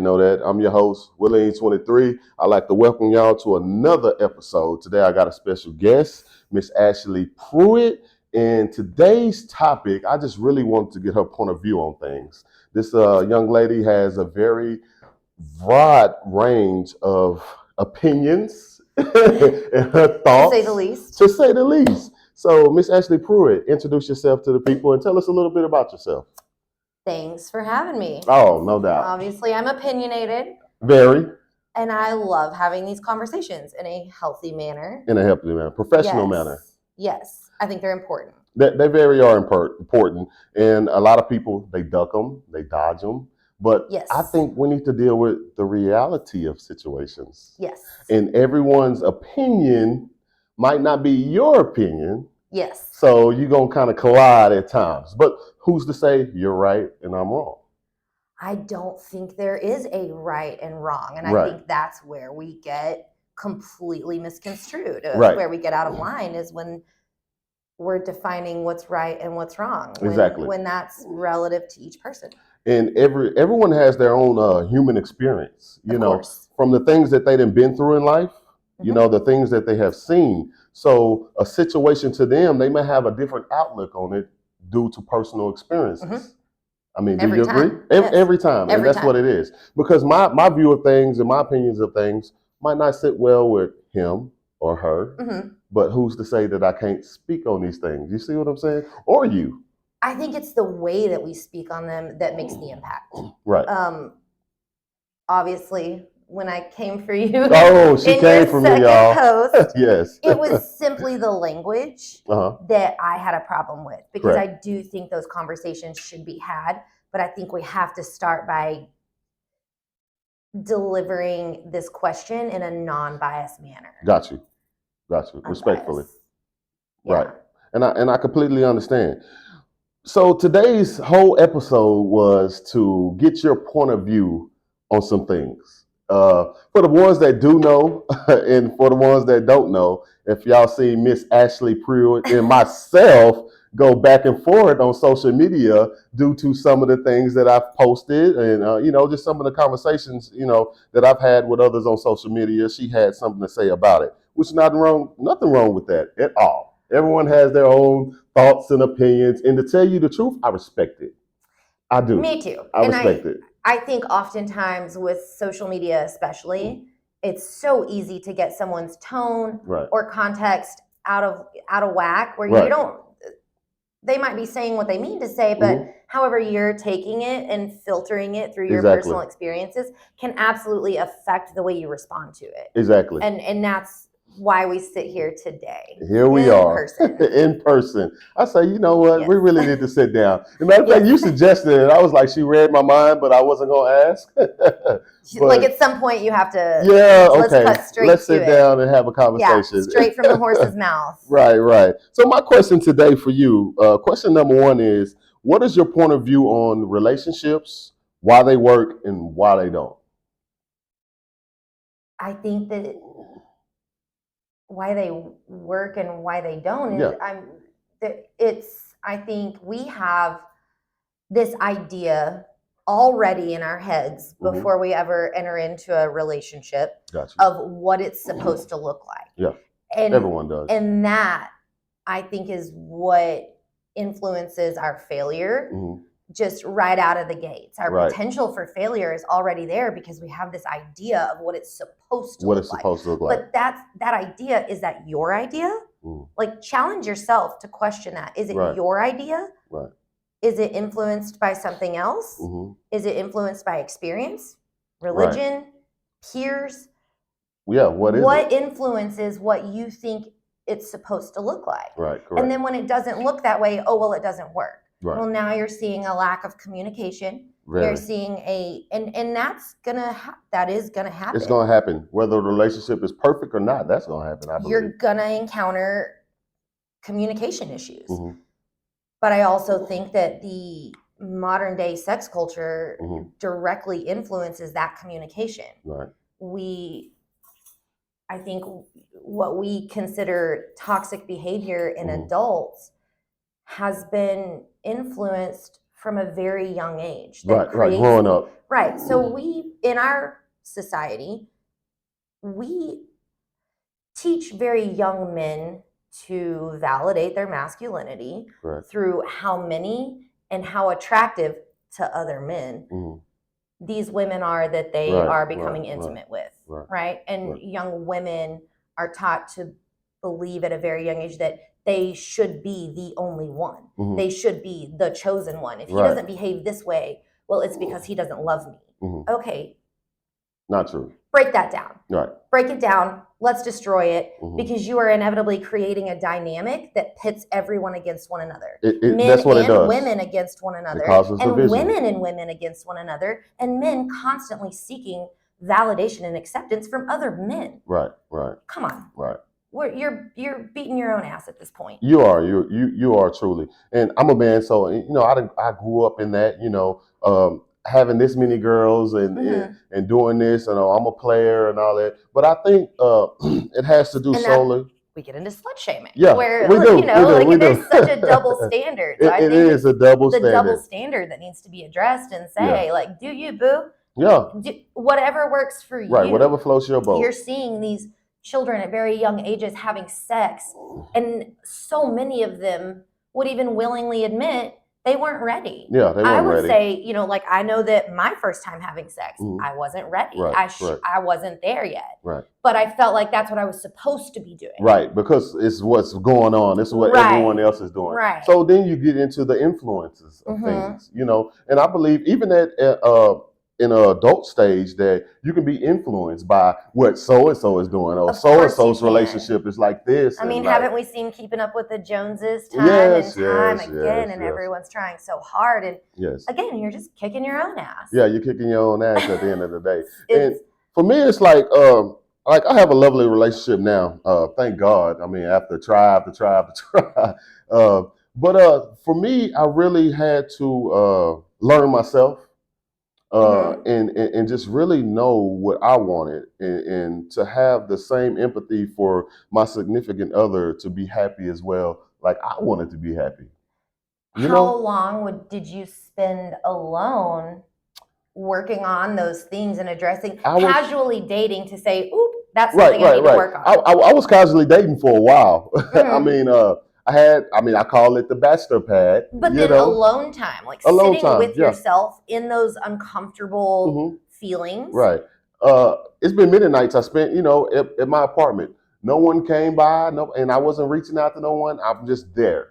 know that. I'm your host, Willie23. I'd like to welcome y'all to another episode. Today I got a special guest, Miss Ashley Pruitt. And today's topic, I just really wanted to get her point of view on things. This young lady has a very broad range of opinions and her thoughts. To say the least. To say the least. So, Miss Ashley Pruitt, introduce yourself to the people and tell us a little bit about yourself. Thanks for having me. Oh, no doubt. Obviously, I'm opinionated. Very. And I love having these conversations in a healthy manner. In a healthy manner, professional manner. Yes, I think they're important. They very are important. And a lot of people, they duck them, they dodge them. But yes. I think we need to deal with the reality of situations. Yes. And everyone's opinion might not be your opinion. Yes. So you're going to kind of collide at times. But who's to say you're right and I'm wrong? I don't think there is a right and wrong. And Right. I think that's where we get completely misconstrued. Right. Where we get out of line is when we're defining what's right and what's wrong. Exactly. When that's relative to each person. And everyone has their own human experience, you know, from the things that they've been through in life, you know, the things that they have seen. So a situation to them, they may have a different outlook on it due to personal experiences. I mean, do you agree? Every time. And that's what it is. Because my view of things and my opinions of things might not sit well with him or her, but who's to say that I can't speak on these things? You see what I'm saying? Or you. I think it's the way that we speak on them that makes the impact. Right. Obviously, when I came for you, she came for me, y'all. Post, yes, it was simply the language that I had a problem with, because I do think those conversations should be had, but I think we have to start by delivering this question in a non-biased manner. Got you. Respectfully. Yeah. Right. And I completely understand. So today's whole episode was to get your point of view on some things. For the ones that do know and for the ones that don't know, if y'all see Miss Ashley Pruitt and myself go back and forth on social media due to some of the things that I've posted and, you know, just some of the conversations, you know, that I've had with others on social media, she had something to say about it, which is nothing wrong with that at all. Everyone has their own thoughts and opinions. And to tell you the truth, I respect it. I do. Me too. I respect it. I think oftentimes with social media especially, it's so easy to get someone's tone or context out of whack, where you don't, they might be saying what they mean to say, but however you're taking it and filtering it through your personal experiences can absolutely affect the way you respond to it. Exactly. And that's why we sit here today. Here we are. In person. I say, you know what? We really need to sit down. As a matter of fact, you suggested it. I was like, she read my mind, but I wasn't going to ask. Like at some point you have to, let's sit down and have a conversation. Yeah, straight from the horse's mouth. Right. So my question today for you, question number one is, what is your point of view on relationships, why they work and why they don't? I think that why they work and why they don't is I think we have this idea already in our heads before we ever enter into a relationship of what it's supposed to look like. Yeah. And everyone does. And that, I think, is what influences our failure just right out of the gates. Our potential for failure is already there because we have this idea of what it's supposed to look like. But that idea, is that your idea? Like, challenge yourself to question that. Is it your idea? Right. Is it influenced by something else? Is it influenced by experience, religion, peers? Yeah, what influences what you think it's supposed to look like? Right, correct. And then when it doesn't look that way, it doesn't work. Right. Well, now you're seeing a lack of communication. You're seeing and that's that is gonna happen. It's gonna happen, whether the relationship is perfect or not. That's gonna happen. I believe you're gonna encounter communication issues. But I also think that the modern day sex culture directly influences that communication. Right. I think what we consider toxic behavior in adults has been influenced from a very young age. Growing up. Right. So we, in our society, we teach very young men to validate their masculinity through how many and how attractive to other men these women are that they are becoming intimate with, right? And young women are taught to believe at a very young age that they should be the only one. They should be the chosen one. If he doesn't behave this way, well, it's because he doesn't love me. Okay. Not true. Break that down. Right. Break it down. Let's destroy it because you are inevitably creating a dynamic that pits everyone against one another. Men that's what and it does. Women against one another. It causes and division. Women and women against one another. And men constantly seeking validation and acceptance from other men. Right. Come on. Right. You're beating your own ass at this point. You are truly. And I'm a man, so I grew up in that, having this many girls and doing this, and I'm a player and all that. But I think it has to do solely. We get into slut shaming. Yeah, where we do. There's such a double standard. So I think it is a double standard. The double standard that needs to be addressed and say, like, do you, boo? Yeah. Whatever works for you. Right. Whatever floats your boat. You're seeing these children at very young ages having sex, and so many of them would even willingly admit they weren't ready. Yeah, they weren't ready. I would say, I know that my first time having sex, I wasn't ready. I wasn't there yet. Right. But I felt like that's what I was supposed to be doing. Right, because it's what's going on. It's what everyone else is doing. Right. So then you get into the influences of things, and I believe even at in an adult stage that you can be influenced by what so-and-so is doing, or so-and-so's relationship is like this. I mean, haven't we seen Keeping Up with the Joneses time and time again, and everyone's trying so hard, and again, you're just kicking your own ass. Yeah, you're kicking your own ass at the end of the day. And for me, it's like I have a lovely relationship now, thank God. I mean, after try. But for me, I really had to learn myself. And just really know what I wanted, and to have the same empathy for my significant other to be happy as well, like I wanted to be happy. How long did you spend alone working on those things and addressing, casually dating to say, oop, that's something I need to work on? I was casually dating for a while. I call it the bachelor pad. But then alone time, like sitting with yourself in those uncomfortable feelings. Right. It's been many nights I spent, at my apartment. No one came by, and I wasn't reaching out to no one. I'm just there.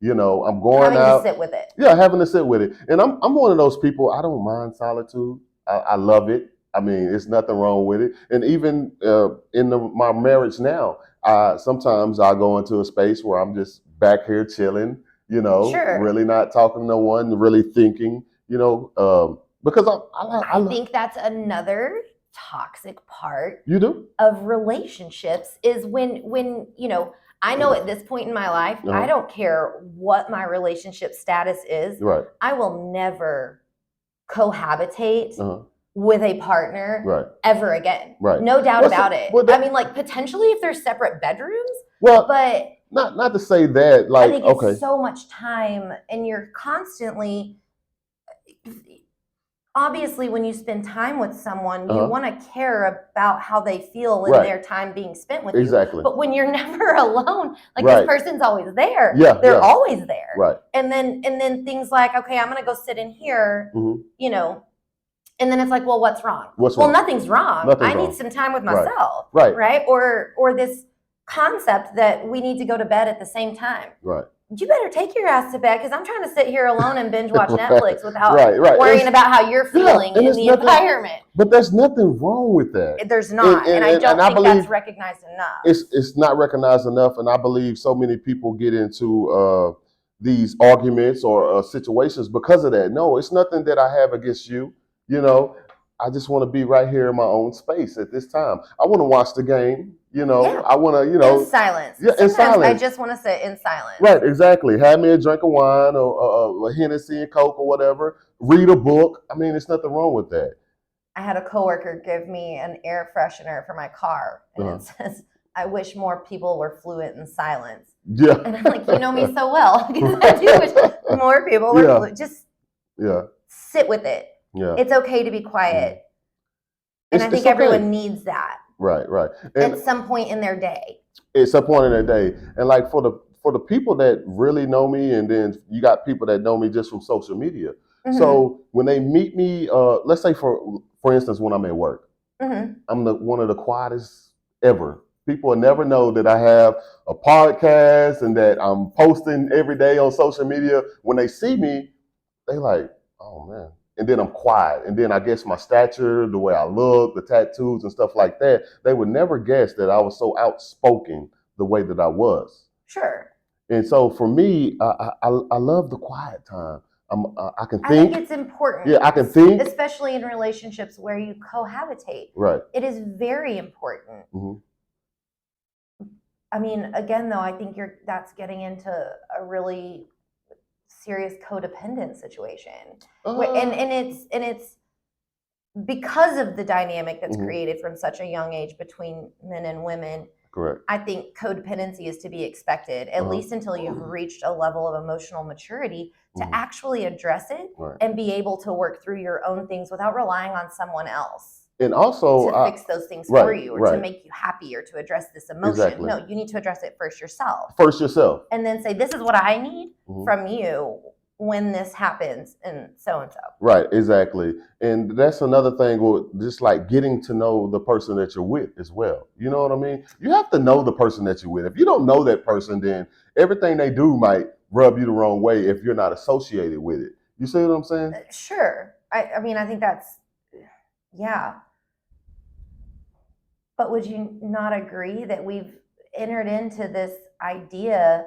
I'm going Having out. to sit with it. Yeah, having to sit with it. And I'm one of those people, I don't mind solitude. I love it. I mean, it's nothing wrong with it. And even in my marriage now, sometimes I go into a space where I'm just back here chilling, really not talking to no one, really thinking, because I think that's another toxic part of relationships is when I know at this point in my life, I don't care what my relationship status is. Right. I will never cohabitate with a partner ever again. Right. No doubt about it. I mean, like, potentially if there's separate bedrooms, but not to say that, like, I think it's so much time, and you're constantly, obviously when you spend time with someone, you want to care about how they feel in their time being spent with you. Exactly. But when you're never alone, like this person's always there. Yeah. They're always there. Right. And then things like, okay, I'm going to go sit in here, and then it's like, well, what's wrong? Well, nothing's wrong. I need some time with myself. Right. Or this concept that we need to go to bed at the same time. Right. You better take your ass to bed, because I'm trying to sit here alone and binge watch Netflix without worrying about how you're feeling in the environment. But there's nothing wrong with that. The's not. And I don't think that's recognized enough. It's not recognized enough. And I believe so many people get into these arguments or situations because of that. No, it's nothing that I have against you. I just want to be right here in my own space at this time. I want to watch the game. I want to, in silence. Yeah, in silence. I just want to sit in silence. Right, exactly. Have me a drink of wine or a Hennessy and Coke or whatever. Read a book. I mean, there's nothing wrong with that. I had a coworker give me an air freshener for my car, and it says, "I wish more people were fluent in silence." Yeah. And I'm like, you know me so well, because I do wish more people were fluent. Just sit with it. It's okay to be quiet. And I think everyone needs that. Right. And at some point in their day. At some point in their day. And like for the people that really know me, and then you got people that know me just from social media. Mm-hmm. So when they meet me, let's say for instance, when I'm at work, mm-hmm. I'm one of the quietest ever. People will never know that I have a podcast and that I'm posting every day on social media. When they see me, they like, oh man. And then I'm quiet. And then I guess my stature, the way I look, the tattoos and stuff like that, they would never guess that I was so outspoken the way that I was. Sure. And so for me, I love the quiet time. I can think. I think it's important. Yeah, I can think. Especially in relationships where you cohabitate. Right. It is very important. Mm-hmm. I mean, again, though, I think that's getting into a really serious codependent situation, and it's because of the dynamic that's mm-hmm. created from such a young age between men and women. Correct. I think codependency is to be expected, at least until you've reached a level of emotional maturity to mm-hmm. actually address it and be able to work through your own things without relying on someone else. And also to fix those things for you, or to make you happy, or to address this emotion. Exactly. No, you need to address it first yourself. And then say, this is what I need mm-hmm. from you when this happens, and so. Right, exactly. And that's another thing with just like getting to know the person that you're with as well. You know what I mean? You have to know the person that you're with. If you don't know that person, then everything they do might rub you the wrong way if you're not associated with it. You see what I'm saying? Sure. I mean, I think that's, yeah. But would you not agree that we've entered into this idea,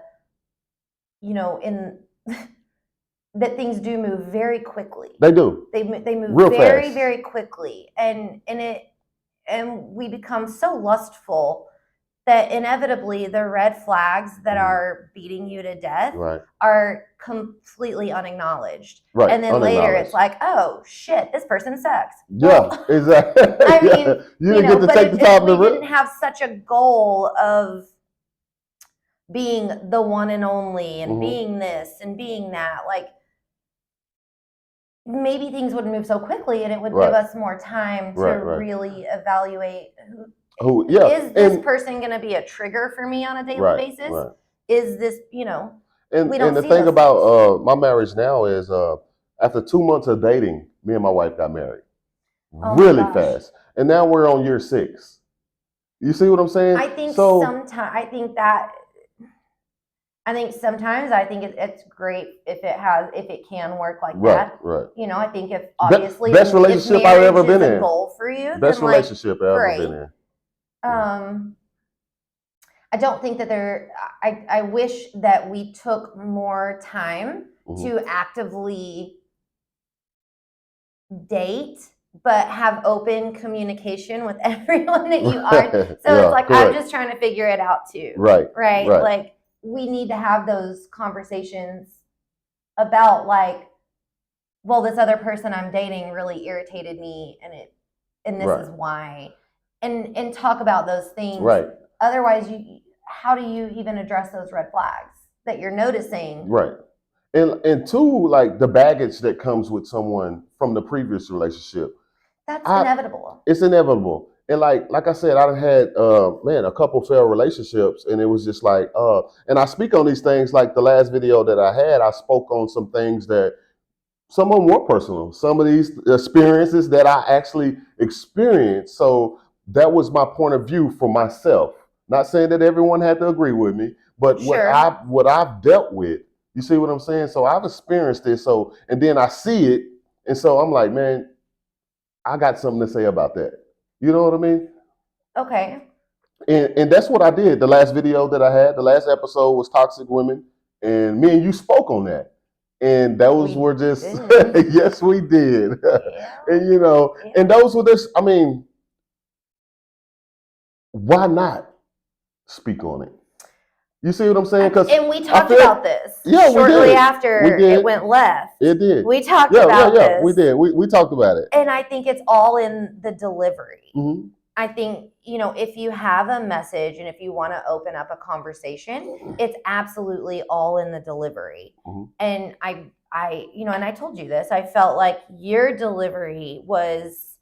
that things do move very quickly? They do. They move real very, fast. Very quickly, and we become so lustful that inevitably the red flags that are beating you to death are completely unacknowledged. Right. And then later it's like, oh shit, this person sucks. Yeah, exactly. I mean, you didn't get to take the time to we didn't have such a goal of being the one and only and mm-hmm. being this and being that, like maybe things wouldn't move so quickly, and it would give us more time to really evaluate is this person going to be a trigger for me on a daily basis? Right. Is this, And the thing about my marriage now is after 2 months of dating, me and my wife got married really fast. And now we're on year 6. You see what I'm saying? I think sometimes, I think it's great if it can work like that. Right. I think if obviously best relationship I've ever been in. Goal for you. Best relationship I've ever been in. I don't think that I wish that we took more time mm-hmm. to actively date, but have open communication with everyone that you are. So it's like, correct. I'm just trying to figure it out too. Right. Like we need to have those conversations about like, well, this other person I'm dating really irritated me, and this is why. And talk about those things. Right. Otherwise, how do you even address those red flags that you're noticing? Right. And two, like the baggage that comes with someone from the previous relationship. That's inevitable. It's inevitable. And like I said, I've had a couple failed relationships, and it was just like and I speak on these things like the last video that I had, I spoke on some things that some of them were personal, some of these experiences that I actually experienced. So that was my point of view for myself. Not saying that everyone had to agree with me, but what I've dealt with, you see what I'm saying? So I've experienced this. So, and then I see it. And so I'm like, man, I got something to say about that. You know what I mean? Okay. And that's what I did. The last video that I had, the last episode was Toxic Women. And me and you spoke on that. And those were just, yes, we did. Yeah. And, and those were just, I mean, why not speak on it? You see what I'm saying? And we talked about this shortly after it went left. It did. We talked about this. We did. We talked about it. And I think it's all in the delivery. Mm-hmm. I think, if you have a message and if you want to open up a conversation, it's absolutely all in the delivery. Mm-hmm. And and I told you this, I felt like your delivery was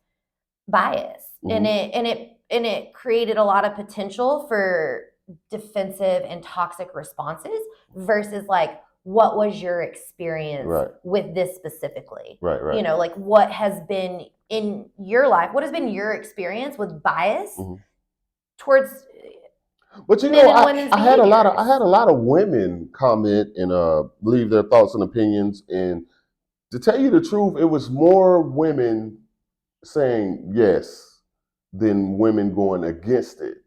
biased, and it created a lot of potential for defensive and toxic responses versus like, what was your experience with this specifically? Right. Like, what has been in your life? What has been your experience with bias towards but men and women's I had behaviors? I had a lot of women comment and leave their thoughts and opinions, and to tell you the truth, it was more women saying yes than women going against it.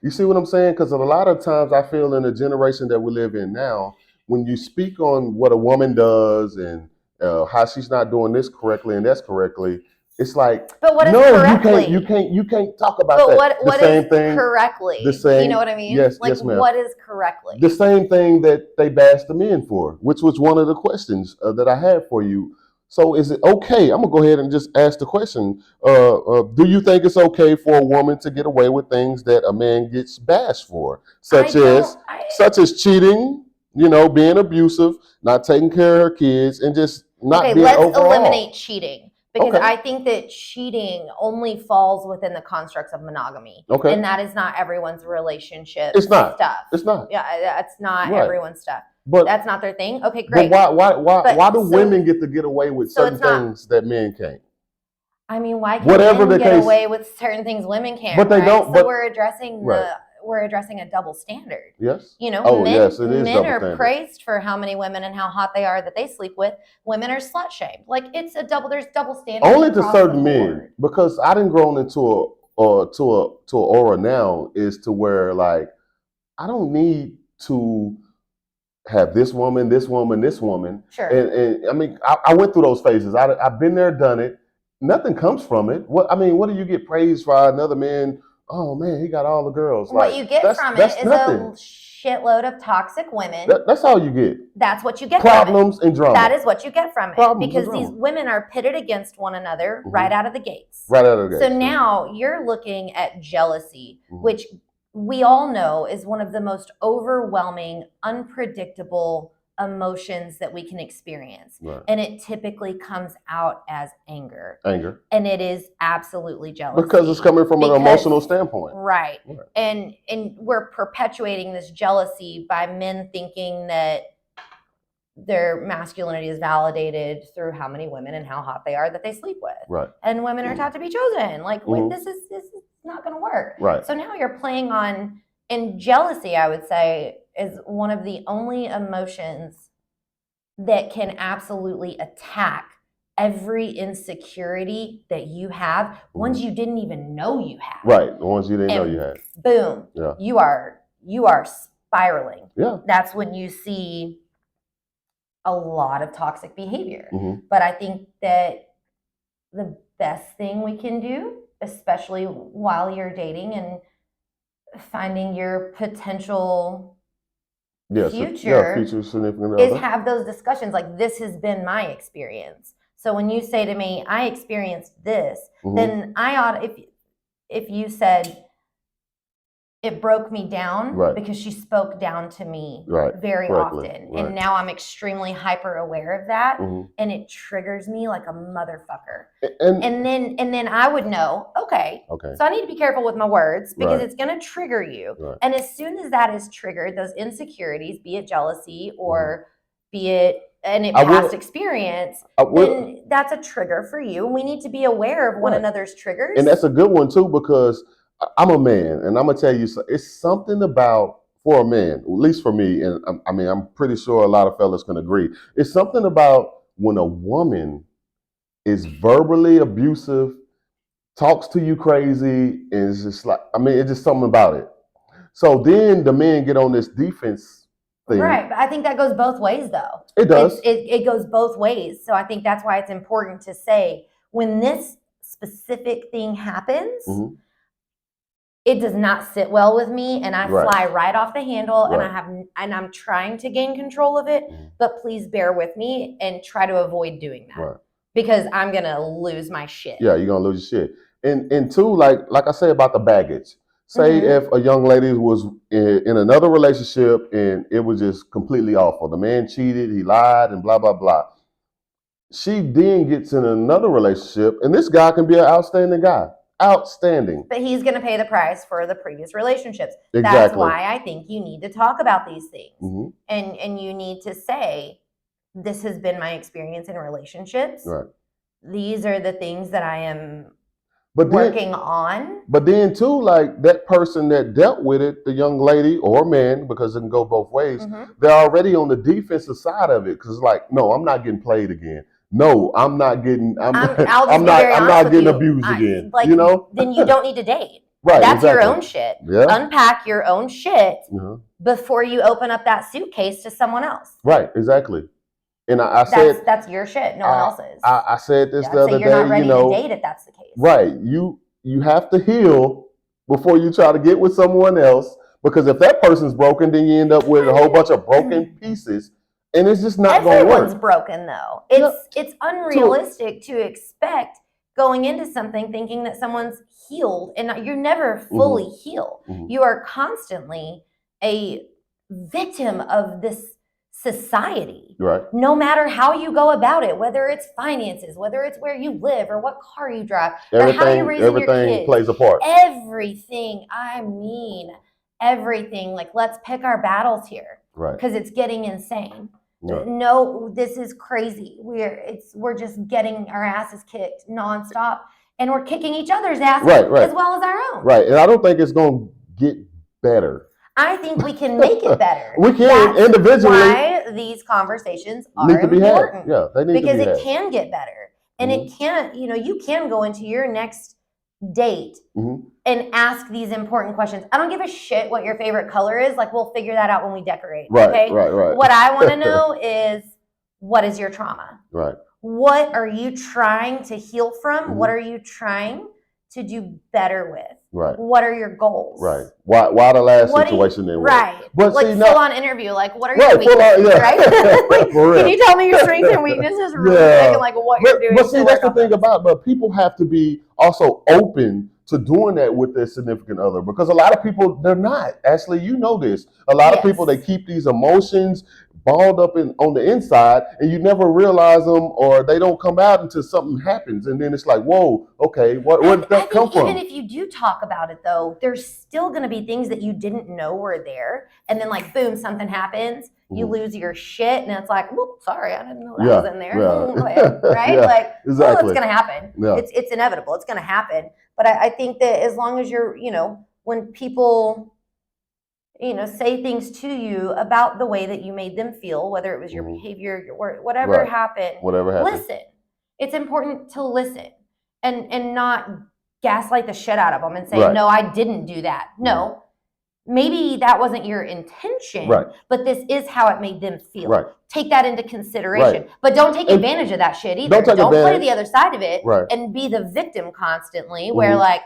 You see what I'm saying? Because a lot of times I feel in the generation that we live in now, when you speak on what a woman does and how she's not doing this correctly and that's correctly, it's like, but what is no, correctly? you can't talk about that. But what is correctly? The same, you know what I mean? Yes, like, yes, ma'am. What is correctly? The same thing that they bashed the men for, which was one of the questions that I had for you. So is it okay? I'm gonna go ahead and just ask the question. Do you think it's okay for a woman to get away with things that a man gets bashed for, such as cheating, being abusive, not taking care of her kids, and just not being overall? Let's eliminate cheating, because I think that cheating only falls within the constructs of monogamy. Okay. And that is not everyone's relationship stuff. It's not. Yeah, that's not everyone's stuff. But that's not their thing. Okay, great. But why do women get to get away with certain things that men can't? I mean, why can't men get away with certain things women can't? But they don't. So we're addressing a double standard. Yes. Men are praised for how many women and how hot they are that they sleep with. Women are slut shamed. Like, there's double standards. Only to certain men, because I didn't grow into an aura now is to where, like, I don't need to have this woman. Sure. And I mean, I went through those phases. I've been there, done it. Nothing comes from it. What do you get praised for another man? Oh man, he got all the girls. What you get from it is a shitload of toxic women. That's all you get. That's what you get. Problems from it. And drama. That is what you get from it. Because these women are pitted against one another right out of the gates. So now you're looking at jealousy, which we all know is one of the most overwhelming, unpredictable emotions that we can experience. And it typically comes out as anger. And it is absolutely jealousy. Because it's coming from an emotional standpoint. Right. And we're perpetuating this jealousy by men thinking that their masculinity is validated through how many women and how hot they are that they sleep with. Right. And women are taught to be chosen. Like, this is not going to work. Right. So now you're playing on, and jealousy, I would say, is one of the only emotions that can absolutely attack every insecurity that you have, ones you didn't even know you had. Right. The ones you didn't know you had. Boom. Yeah. You are spiraling. Yeah. That's when you see a lot of toxic behavior. But I think that the best thing we can do, especially while you're dating and finding your potential future significant other, is have those discussions. Like, this has been my experience. So when you say to me, I experienced this, then I ought, if you said, it broke me down because she spoke down to me very often. And now I'm extremely hyper aware of that. And it triggers me like a motherfucker. And then I would know, okay, so I need to be careful with my words because it's going to trigger you. And as soon as that is triggered, those insecurities, be it jealousy or be it past experience, then that's a trigger for you. And we need to be aware of one another's triggers. And that's a good one too, because I'm a man, and I'm gonna tell you, it's something about, for a man, at least for me, and I'm pretty sure a lot of fellas can agree. It's something about when a woman is verbally abusive, talks to you crazy, and it's just like, it's just something about it. So then the men get on this defense thing. Right, but I think that goes both ways, though. It does. It goes both ways. So I think that's why it's important to say, when this specific thing happens, it does not sit well with me, and I fly right off the handle, and I'm trying to gain control of it, but please bear with me and try to avoid doing that because I'm gonna lose my shit. Yeah, you're gonna lose your shit. And two, like I say about the baggage. Say if a young lady was in another relationship and it was just completely awful. The man cheated, he lied, and blah, blah, blah. She then gets in another relationship, and this guy can be an outstanding guy. Outstanding. But he's going to pay the price for the previous relationships. Exactly. That's why I think you need to talk about these things. Mm-hmm. And you need to say, this has been my experience in relationships. Right. These are the things that I am working on. But then too, like that person that dealt with it, the young lady or man, because it can go both ways, they're already on the defensive side of it. Because it's like, no, I'm not getting played again. No, I'm not getting. I'm not getting abused again. Like, then you don't need to date. Right. That's your own shit. Yeah. Unpack your own shit before you open up that suitcase to someone else. Right. Exactly. And I said that's your shit. No one else's. I said this the other day. You're not ready to date if that's the case. Right. You have to heal before you try to get with someone else. Because if that person's broken, then you end up with a whole bunch of broken pieces. And it's just not going to work. Everyone's broken, though. It's unrealistic to expect going into something thinking that someone's healed, and you're never fully healed. You are constantly a victim of this society. Right. No matter how you go about it, whether it's finances, whether it's where you live or what car you drive, or how you're raising your kids. Everything plays a part. Everything. Everything. Like, let's pick our battles here. Right. Because it's getting insane. Right. No, this is crazy. We're just getting our asses kicked nonstop, and we're kicking each other's asses as well as our own. Right, and I don't think it's going to get better. I think we can make it better. We can individually. Why these conversations are need to be important? Had. Yeah, they need because to be it had. Can get better, and it can't. You can go into your next date and ask these important questions. I don't give a shit what your favorite color is. Like, we'll figure that out when we decorate. Right, okay? right. What I want to know is, what is your trauma? Right. What are you trying to heal from? What are you trying to do better with? Right. What are your goals? Right. Why the last situation didn't work? Right. But like full-on interview. Like, what are your weaknesses? Right? Like, can you tell me your strengths and weaknesses? Really thinking, like, what you're doing. But see, that's the thing about it. But people have to be also open to doing that with their significant other, because a lot of people, they're not. Ashley, you know this. A lot of people, they keep these emotions balled up on the inside, and you never realize them, or they don't come out until something happens, and then it's like, whoa, okay, where did that come from? Even if you do talk about it, though, there's still going to be things that you didn't know were there, and then, like, boom, something happens, you lose your shit, and it's like, whoop, sorry, I didn't know that was in there. Right? Yeah, like, exactly. Well, it's going to happen. Yeah. It's inevitable. It's going to happen. But I think that as long as you're, when people, say things to you about the way that you made them feel, whether it was your behavior, your word, whatever happened, listen. It's important to listen and not gaslight the shit out of them and say, no, I didn't do that. No, maybe that wasn't your intention, but this is how it made them feel. Right. Take that into consideration, but don't take advantage of that shit either. Don't play the other side of it and be the victim constantly where like,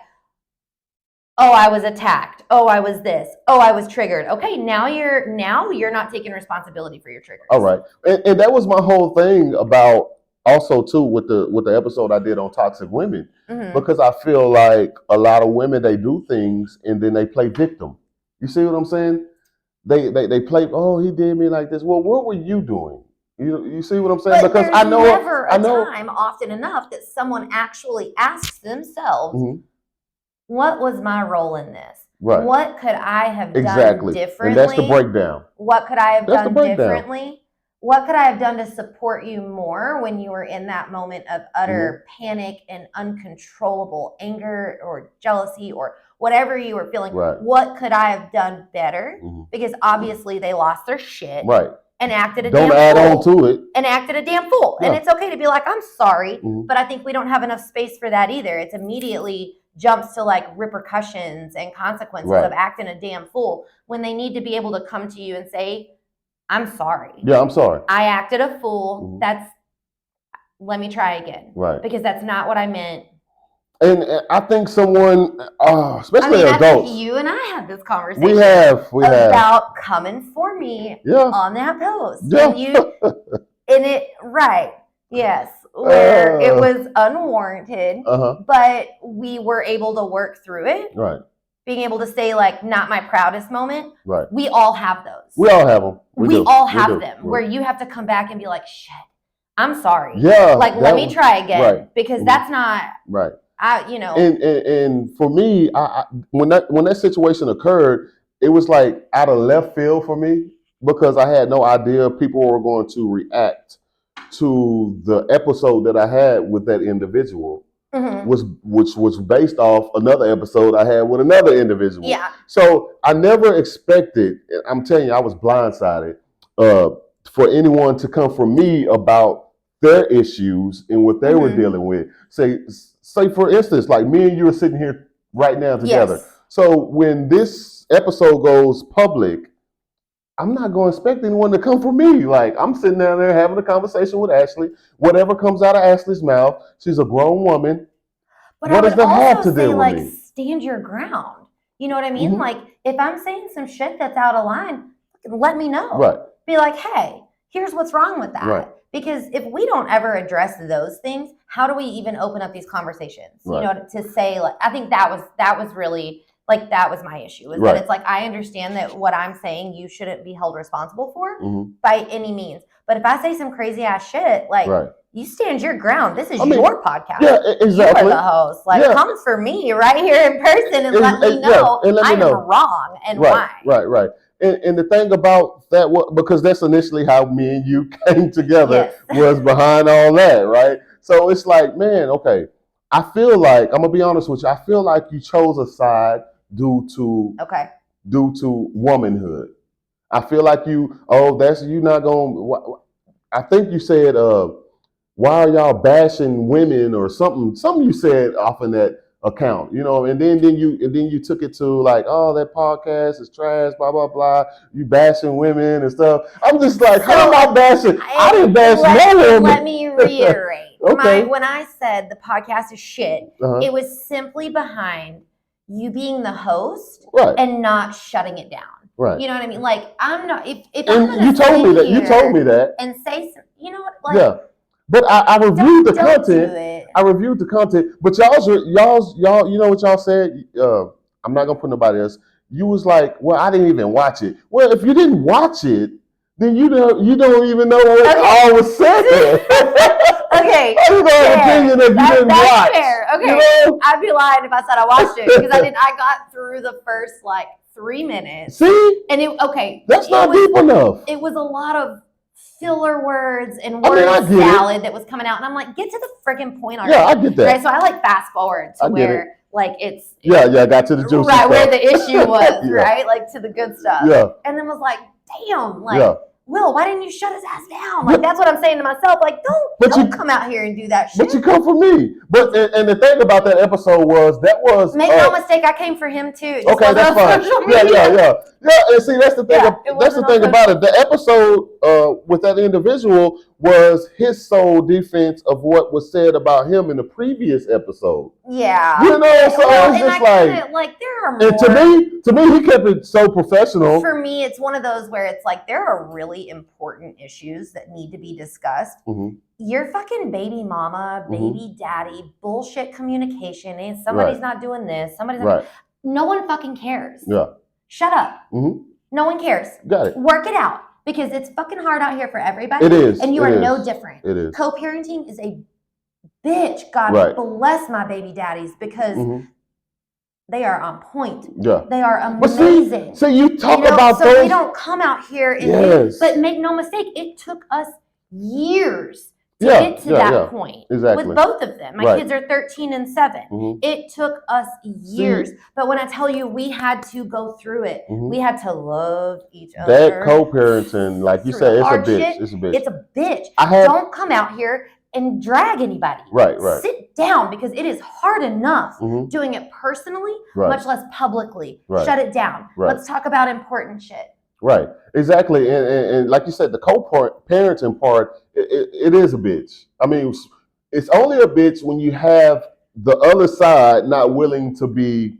oh, I was attacked. Oh, I was this. Oh, I was triggered. Okay, now you're not taking responsibility for your triggers. All right. And that was my whole thing about also too with the episode I did on toxic women, because I feel like a lot of women, they do things and then they play victim. You see what I'm saying? They play, oh, he did me like this. Well, what were you doing? You see what I'm saying? But because I know never a time often enough that someone actually asks themselves, what was my role in this? Right. What could I have done differently? And that's the breakdown. What could I have done differently? What could I have done to support you more when you were in that moment of utter panic and uncontrollable anger or jealousy or whatever you were feeling? Right. What could I have done better? Because obviously they lost their shit. Right. And acted a damn fool. Don't add on to it. And acted a damn fool. Yeah. And it's okay to be like, I'm sorry, but I think we don't have enough space for that either. It's immediately jumps to like repercussions and consequences of acting a damn fool when they need to be able to come to you and say, I'm sorry. Yeah, I'm sorry. I acted a fool. Let me try again. Right. Because that's not what I meant. And I think someone, especially adults. I think you and I had this conversation. We have. About coming for me on that post. Yeah. Yes. Where it was unwarranted, but we were able to work through it. Right. being able to say like not my proudest moment. Right. We all have those. We all have them. We all have them where you have to come back and be like, shit, I'm sorry. Yeah. Like, let me try again because that's not right. And for me, when that situation occurred, it was like out of left field for me because I had no idea people were going to react to the episode that I had with that individual. Which was based off another episode I had with another individual. Yeah. So I never expected, I'm telling you, I was blindsided for anyone to come from me about their issues and what they were dealing with. Say for instance, like me and you are sitting here right now together. Yes. So when this episode goes public, I'm not going to expect anyone to come for me. Like, I'm sitting down there having a conversation with Ashley. Whatever comes out of Ashley's mouth, she's a grown woman. But what does that have to do with me? Stand your ground. You know what I mean? Like, if I'm saying some shit that's out of line, let me know. Right. Be like, hey, here's what's wrong with that. Right. Because if we don't ever address those things, how do we even open up these conversations? Right. You know, to say, like, I think that was really... Like, that was my issue, is that it's like, I understand that what I'm saying you shouldn't be held responsible for by any means. But if I say some crazy ass shit, like, you stand your ground. This is your podcast. Yeah, exactly. You're the host. Like, come for me right here in person and let me know I'm wrong and why. Right. And the thing about that, because that's initially how me and you came together, was behind all that, right? So it's like, man, okay. I feel like, I'm going to be honest with you, I feel like you chose a side due to womanhood. I feel like you not going. I think you said, why are y'all bashing women or something? Something you said off in that account, you know, and then you took it to like, oh, that podcast is trash, blah blah blah. You bashing women and stuff. I'm just like, how am I bashing? I didn't bash no women. Let me reiterate. When I said the podcast is shit, it was simply behind you being the host and not shutting it down. Right. You know what I mean? Like, I'm not, if I'm going to you told me that. And say, you know what? Like, but I reviewed the content. I reviewed the content, but y'all, you know what y'all said? I'm not going to put nobody else. You was like, well, I didn't even watch it. Well, if you didn't watch it, then you don't even know what all was said. Okay. That's fair. Okay. You know? I'd be lying if I said I watched it because I didn't. I got through the first like 3 minutes. See? And that's not deep enough. It was a lot of filler words and word salad that was coming out, and I'm like, get to the freaking point already. Yeah, I get that. Right. So I like fast forward to where like it's I got to the juicy right stuff. Where the issue was, right? Like to the good stuff. Yeah. And then was like, damn, like. Will, why didn't you shut his ass down? Like, that's what I'm saying to myself. Like, don't come out here and do that shit. But you come for me. But and the thing about that episode was make no mistake, I came for him too. Okay, that's fine. Yeah. And see, that's the thing. That's the thing about it. The episode with that individual was his sole defense of what was said about him in the previous episode. Yeah. You know, so it's just like there are more. And to me, he kept it so professional. For me, it's one of those where it's like there are really important issues that need to be discussed. Your fucking baby mama, baby daddy, bullshit communication, and somebody's not doing this, no one fucking cares. Yeah. Shut up. No one cares. Got it. Work it out. Because it's fucking hard out here for everybody. It is. And you are no different. It is. Co-parenting is a bitch. God bless my baby daddies because they are on point. Yeah. They are amazing. So you talk about those. So we don't come out here and but make no mistake, it took us years to get to that point. Exactly. With both of them. My kids are 13 and 7. It took us years. But when I tell you we had to go through it, we had to love each other. That co-parenting, like you said, it's a bitch. It's a bitch. It's a bitch. Don't come out here and drag anybody. Right. Sit down because it is hard enough doing it personally, much less publicly. Shut it down. Let's talk about important shit. Right, exactly, and like you said, the co-parenting part, it is a bitch. I mean, it's only a bitch when you have the other side not willing to be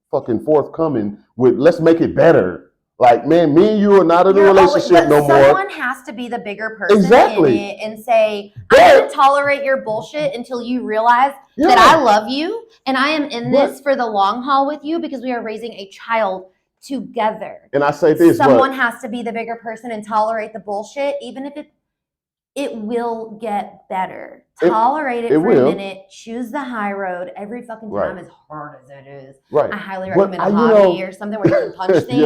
fucking forthcoming with, let's make it better, Like, man, me and you are not in a relationship no more. Someone has to be the bigger person in it and say, I'm going to tolerate your bullshit until you realize that I love you and I am in this for the long haul with you because we are raising a child together. And I say this, someone has to be the bigger person and tolerate the bullshit, even if it will get better. Tolerate it for a minute. Choose the high road every fucking time, as hard as it is. I highly recommend a hobby or something where you can punch things,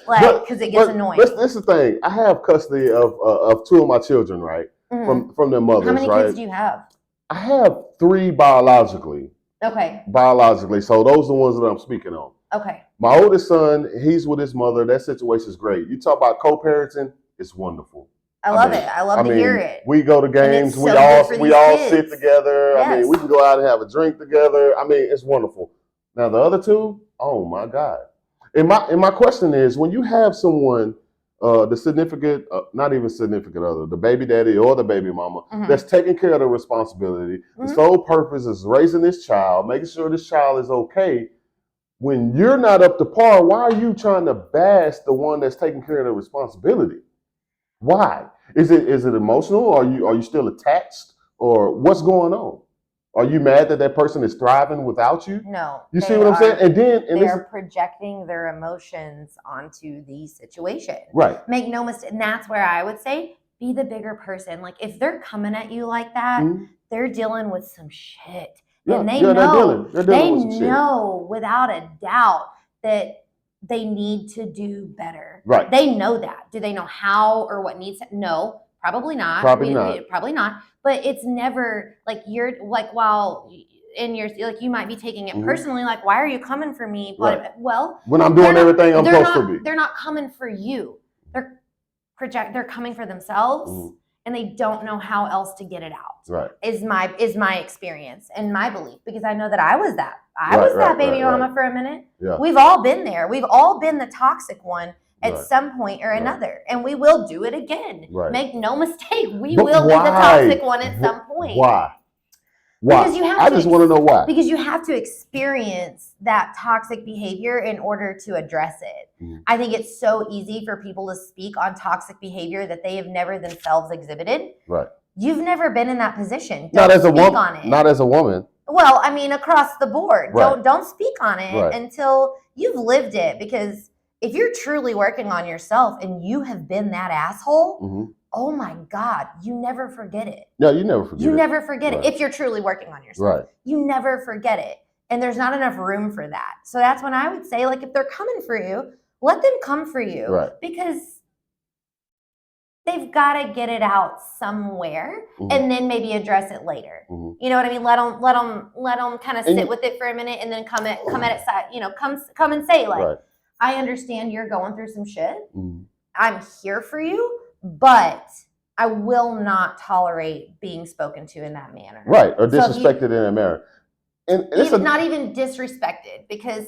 because it gets annoying. This is the thing. I have custody of two of my children, right, from their mothers. How many kids do you have? I have 3 biologically. Okay. Biologically, so those are the ones that I'm speaking on. Okay. My oldest son, he's with his mother. That situation is great. You talk about co-parenting, it's wonderful. I love it. I love to hear it. We go to games. We all sit together. Yes. I mean, we can go out and have a drink together. I mean, it's wonderful. Now the other 2, oh my God. And my question is, when you have someone, the significant, not even significant other, the baby daddy or the baby mama, that's taking care of the responsibility, the sole purpose is raising this child, making sure this child is okay. When you're not up to par, why are you trying to bash the one that's taking care of the responsibility? Why? Is it emotional? Are you still attached? Or what's going on? Are you mad that person is thriving without you? No. You see what I'm saying? And they're projecting their emotions onto the situation. Right. Make no mistake. And that's where I would say, be the bigger person. Like, if they're coming at you like that, they're dealing with some shit. Yeah, and they know without a doubt that they need to do better. Right. They know that. Do they know how or what needs to? No, probably not. Probably not. Probably not. But it's never like you're like, while in your, like, you might be taking it personally, like, why are you coming for me? Right. Well, when I'm doing everything I'm supposed to be. They're not coming for you. They're coming for themselves. And they don't know how else to get it out. Right. Is my experience and my belief, because I know that I was that. I was that baby mama for a minute. Yeah. We've all been there. We've all been the toxic one at some point or another. And we will do it again. Right. Make no mistake. We will be the toxic one at some point. Why? Because I just want to know why. Because you have to experience that toxic behavior in order to address it. I think it's so easy for people to speak on toxic behavior that they have never themselves exhibited. Right. You've never been in that position. Not as a woman. Not as a woman. Well, I mean, across the board. Right. Don't speak on it until you've lived it. Because if you're truly working on yourself and you have been that asshole, oh my God, you never forget it. No, you never forget it. You never forget it if you're truly working on yourself. Right. You never forget it. And there's not enough room for that. So that's when I would say, like, if they're coming for you, let them come for you. Right. Because they've got to get it out somewhere and then maybe address it later. You know what I mean? Let them kind of sit with it for a minute and then come at it side, come and say, like, I understand you're going through some shit. I'm here for you, but I will not tolerate being spoken to in that manner. Right, or disrespected in that manner. And it's not even disrespected, because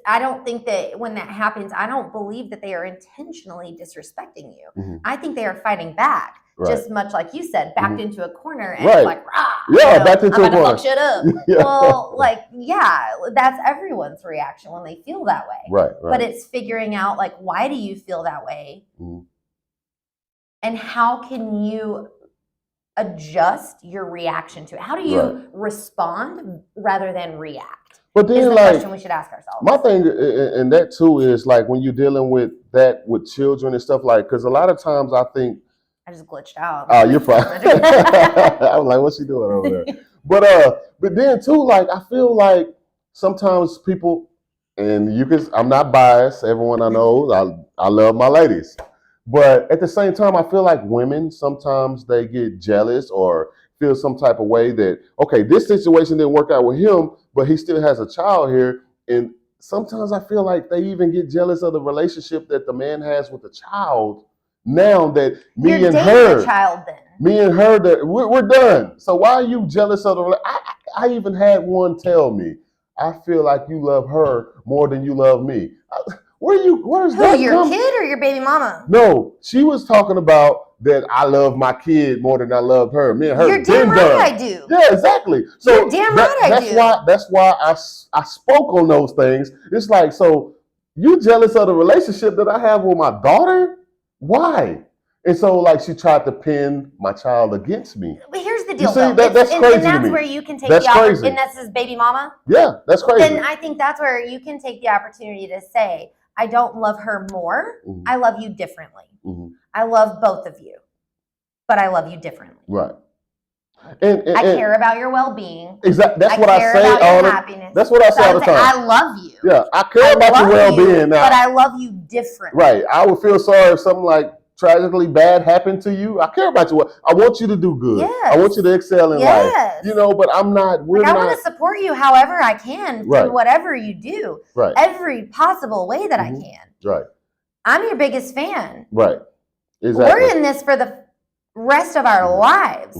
I don't think that when that happens, I don't believe that they are intentionally disrespecting you. I think they are fighting back. Just much like you said, backed into a corner and like, rah, backed into a corner. I'm gonna fuck shit up. Well, like, that's everyone's reaction when they feel that way. Right. But it's figuring out, like, why do you feel that way? And how can you adjust your reaction to it? How do you respond rather than react? But then, is the question we should ask ourselves. My thing, and that too, is like when you're dealing with that with children and stuff, like, because a lot of times I think I just glitched out. Oh, you're fine. I was like, what's she doing over there? But then too, like, I feel like sometimes people, and I'm not biased. Everyone I know, I love my ladies. But at the same time, I feel like women, sometimes they get jealous or feel some type of way that, okay, this situation didn't work out with him, but he still has a child here. And sometimes I feel like they even get jealous of the relationship that the man has with the child. Now that me and her, that we're done. So why are you jealous of the? I even had one tell me, I feel like you love her more than you love me. Where's that? Your kid or your baby mama? No, she was talking about that I love my kid more than I love her. Me and her. You're damn right I do. Yeah, exactly. So you're damn right I do. That's why I spoke on those things. It's like, so you jealous of the relationship that I have with my daughter? Why? And so, like, she tried to pin my child against me. But here's the You deal, see, though. that's crazy and that's to me. where you can take That's the crazy. opportunity. And that's his baby mama. Yeah, that's crazy. Then I think that's where you can take the opportunity to say, I don't love her more. Mhm. I love you differently. Mhm. I love both of you, but I love you differently. Right. And I care about your well-being. Exactly. That's what I say. Care about your happiness. That's what I say all the time. I love you. Yeah, I care about your well-being now, but I love you differently. Right. I would feel sorry if something like tragically bad happened to you. I care about you. I want you to do good. Yes. I want you to excel in life. You know, but I'm not. I want to support you however I can through whatever you do. Right. Every possible way that I can. Right. I'm your biggest fan. Right. Exactly. We're in this for the rest of our lives.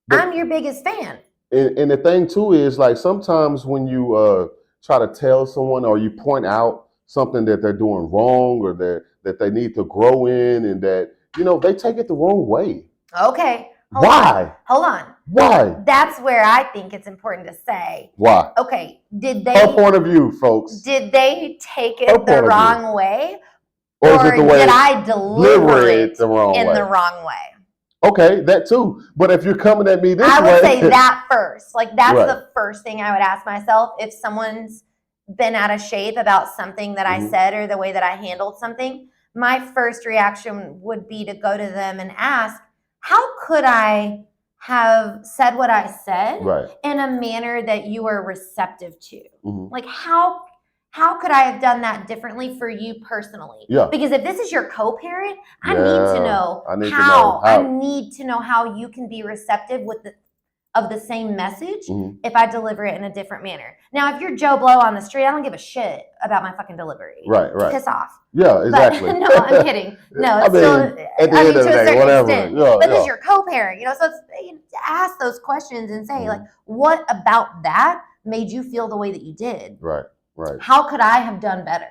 I'm your biggest fan. And the thing too is, like, sometimes when you try to tell someone or you point out something that they're doing wrong or that they need to grow in, and that, you know, they take it the wrong way. Okay. Why? Hold on. Why? That's where I think it's important to say. Why? Okay. Did they? Her point of view, folks. Did they take it the wrong way? Or is it the way did I deliver it the wrong in way? the wrong way? Okay, that too. But if you're coming at me this way, I would say that first. Like, that's the first thing I would ask myself. If someone's been out of shape about something that I said or the way that I handled something, my first reaction would be to go to them and ask, how could I have said what I said in a manner that you are receptive to? Like, how could I have done that differently for you personally? Yeah. Because if this is your co-parent, I need to know how. I need to know how you can be receptive of the same message if I deliver it in a different manner. Now, if you're Joe Blow on the street, I don't give a shit about my fucking delivery. Right. Piss off. Yeah, exactly. But, no, I'm kidding. No, it's still, at the end of the to a day, certain whatever. extent. Yeah, but this is your co-parent, you know, so it's to ask those questions and say, like, what about that made you feel the way that you did? Right. How could I have done better?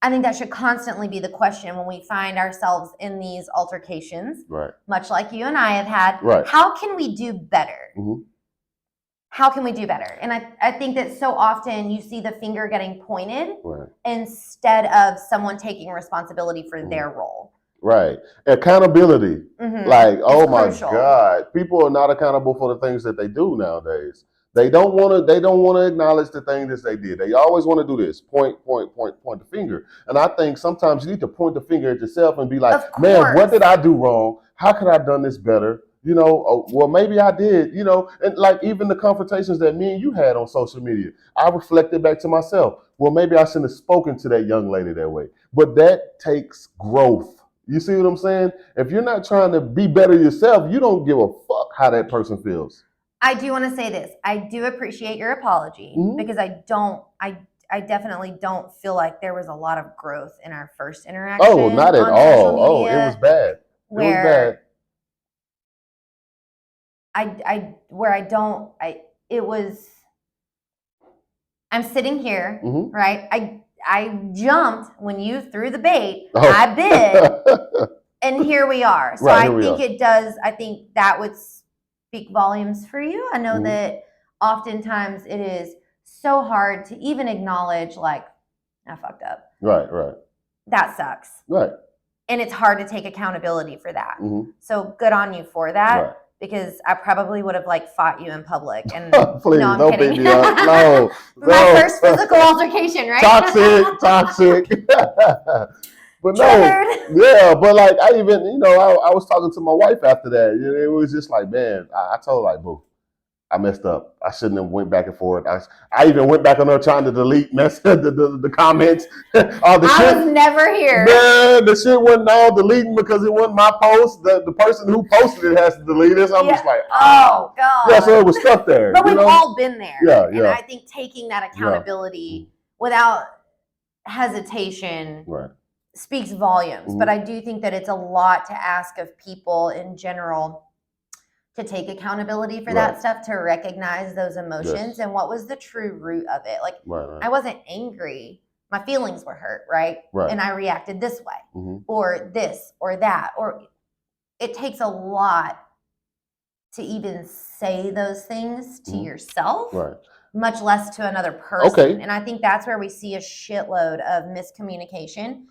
I think that should constantly be the question when we find ourselves in these altercations, much like you and I have had. How can we do better? How can we do better? And I think that so often you see the finger getting pointed instead of someone taking responsibility for their role. Right. Accountability. Like, oh my God, people are not accountable for the things that they do nowadays. They don't want to acknowledge the things that they did. They always want to do this. Point the finger. And I think sometimes you need to point the finger at yourself and be like, man, what did I do wrong? How could I have done this better? You know, well, maybe I did, you know, and like even the confrontations that me and you had on social media, I reflected back to myself. Well, maybe I shouldn't have spoken to that young lady that way. But that takes growth. You see what I'm saying? If you're not trying to be better yourself, you don't give a fuck how that person feels. I do want to say this. I do appreciate your apology because I definitely don't feel like there was a lot of growth in our first interaction. Oh, not at all. Oh, it was bad. I'm sitting here, right? I jumped when you threw the bait. I bid, and here we are. So I think that would speak volumes for you. I know that oftentimes it is so hard to even acknowledge, like, I fucked up. Right. That sucks. Right. And it's hard to take accountability for that. So good on you for that. Because I probably would have, like, fought you in public. And please, no, I'm don't kidding. beat me up. No, My first physical altercation, right? Toxic. But Triggered. but like I even, you know, I was talking to my wife after that. You know, it was just like, man, I told her, like, boo, I messed up. I shouldn't have went back and forth. I even went back on her trying to delete the comments. I was never here. Man, the shit wasn't all deleting because it wasn't my post. The person who posted it has to delete it. So I'm just like, oh God. Yeah, so it was stuck there. But we've all been there. Yeah. And I think taking that accountability without hesitation speaks volumes. But I do think that it's a lot to ask of people in general to take accountability for that stuff, to recognize those emotions and what was the true root of it. Like, I wasn't angry. My feelings were hurt, right? And I reacted this way or this or that. Or it takes a lot to even say those things to yourself. Right. much less to another person. Okay. And I think that's where we see a shitload of miscommunication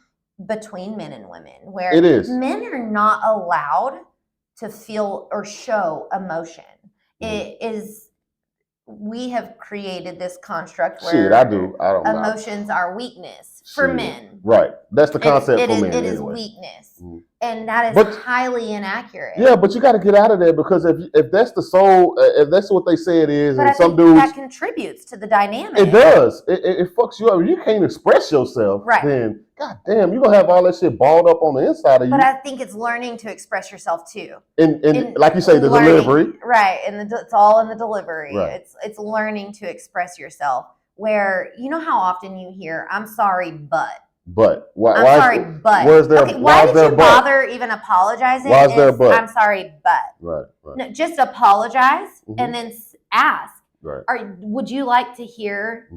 between men and women, where it is. Men are not allowed to feel or show emotion. It is, we have created this construct where I don't emotions are weakness for men. Right. That's the concept for men. It is weakness. And that is highly inaccurate. Yeah, but you got to get out of there, because if that's the soul, if that's what they say it is, but and I some think dudes, that contributes to the dynamic. It does. It fucks you up. If you can't express yourself, right, then god damn, you're gonna have all that shit balled up on the inside of you. But I think it's learning to express yourself too. And like you say, the delivery. Right. And it's all in the delivery. Right. It's learning to express yourself, where you know how often you hear, I'm sorry, but. But why? I'm sorry, but. Where's there? Okay, why did you bother even apologizing? Why is there a but? I'm sorry, but. Right. No, just apologize and then ask. Right. Would you like to hear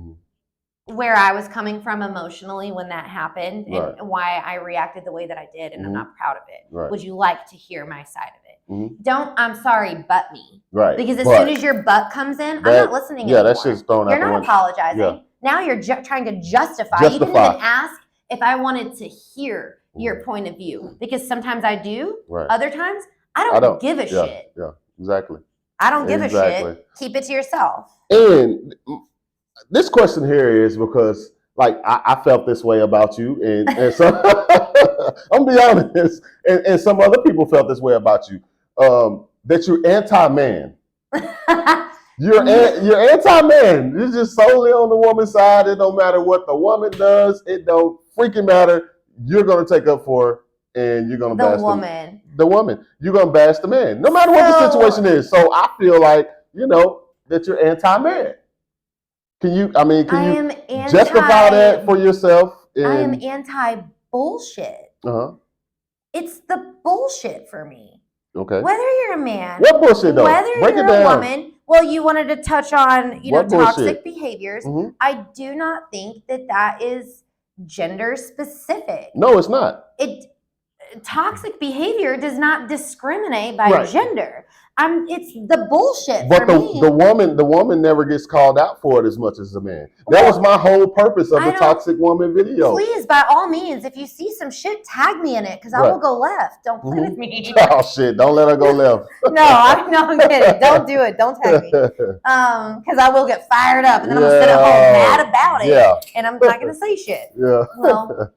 where I was coming from emotionally when that happened, and why I reacted the way that I did, and I'm not proud of it? Right. Would you like to hear my side of it? Don't, I'm sorry, but me. Right. Because as soon as your but comes in, I'm not listening anymore. Yeah, that shit's thrown out. You're not apologizing. Yeah. Now you're trying to justify. You didn't even ask if I wanted to hear your point of view, because sometimes I do. Right. Other times I don't give a shit. Yeah, exactly. I don't give a shit. Keep it to yourself. And this question here is because, like, I felt this way about you, and some, I'm gonna be honest, and some other people felt this way about you. That you're anti-man. You're anti-man. You're just solely on the woman's side. It don't matter what the woman does. It don't freaking matter. You're gonna take up for her, and you're gonna bash the woman. You're gonna bash the man, no matter what the situation is. So I feel like, that you're anti-man. Can you justify that for yourself? I am anti-bullshit. It's the bullshit for me. Okay. Whether you're a man, what bullshit though? Whether Break you're a woman, well, you wanted to touch on, toxic behaviors. I do not think that is gender specific. No, it's not. Toxic behavior does not discriminate by gender. It's the bullshit. But the woman never gets called out for it as much as the man. That was my whole purpose of the toxic woman video. Please, by all means, if you see some shit, tag me in it, because I will go left. Don't play with me. Oh shit! Don't let her go left. I'm kidding. Don't do it. Don't tag me. Because I will get fired up, and then I'm gonna sit at home mad about it, and I'm not gonna say shit. Yeah. Well,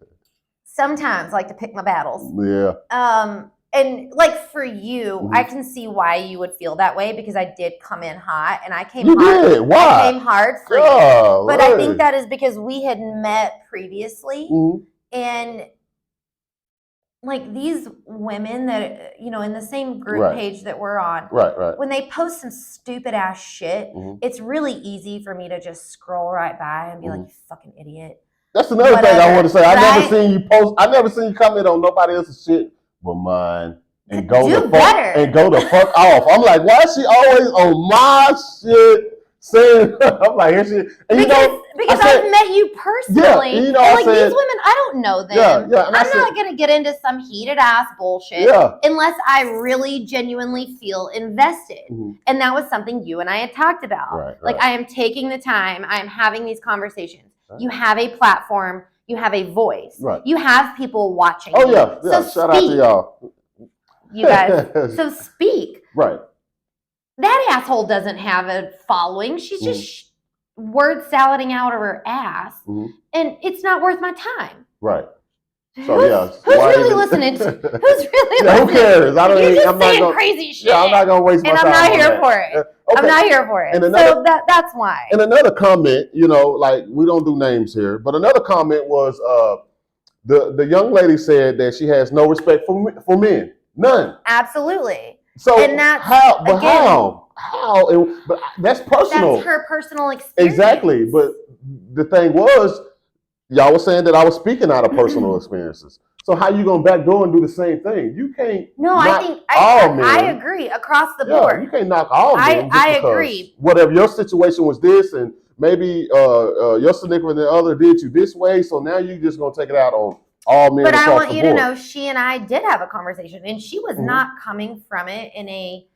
sometimes I like to pick my battles. Yeah. And like for you, I can see why you would feel that way, because I did come in hot, and I came hard. Did? Why? I came hard for you. But I think that is because we had met previously, and like these women that, in the same group page that we're on, when they post some stupid ass shit, it's really easy for me to just scroll right by and be like, you fucking idiot. That's another thing I want to say. I never seen you post. I never seen you comment on nobody else's shit but mine, and go the fuck off. I'm like, why is she always on my shit? Saying, I'm like, here she. And because I've met you personally. Yeah, and these women, I don't know them. I'm not gonna get into some heated ass bullshit unless I really genuinely feel invested. And that was something you and I had talked about. I am taking the time. I am having these conversations. You have a platform. You have a voice. You have people watching. Oh yeah. So shout out to y'all. You guys. So speak. Right. That asshole doesn't have a following. She's just word salading out of her ass, and it's not worth my time. Right. So who's really listening? Who's really listening? Who cares? I'm not saying crazy shit. Yeah, I'm not gonna waste my time. And I'm not here for it. Okay. I'm not here for it. So that's why. And another comment, we don't do names here, but another comment was the young lady said that she has no respect for men. None. Absolutely. So and that's how? But again, how? But that's personal. That's her personal experience. Exactly. But the thing was, y'all were saying that I was speaking out of personal experiences. So how you gonna backdoor and do the same thing? You can't. No, I agree across the board. You can't knock all men. I agree. Whatever your situation was this, and maybe your significant other did you this way, so now you just gonna take it out on all men. But I want you to know, she and I did have a conversation, and she was not coming from it in a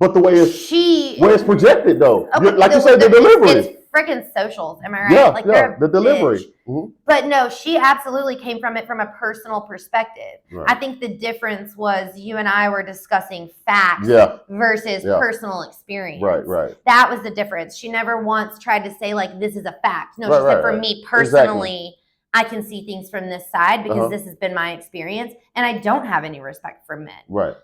But the way it's projected, though, okay, like you said, the delivery. It's freaking socials, am I right? Yeah, like the delivery. Mm-hmm. But no, she absolutely came from it from a personal perspective. Right. I think the difference was you and I were discussing facts versus personal experience. Right. That was the difference. She never once tried to say like this is a fact. No, she said for me personally, I can see things from this side because this has been my experience, and I don't have any respect for men. Right.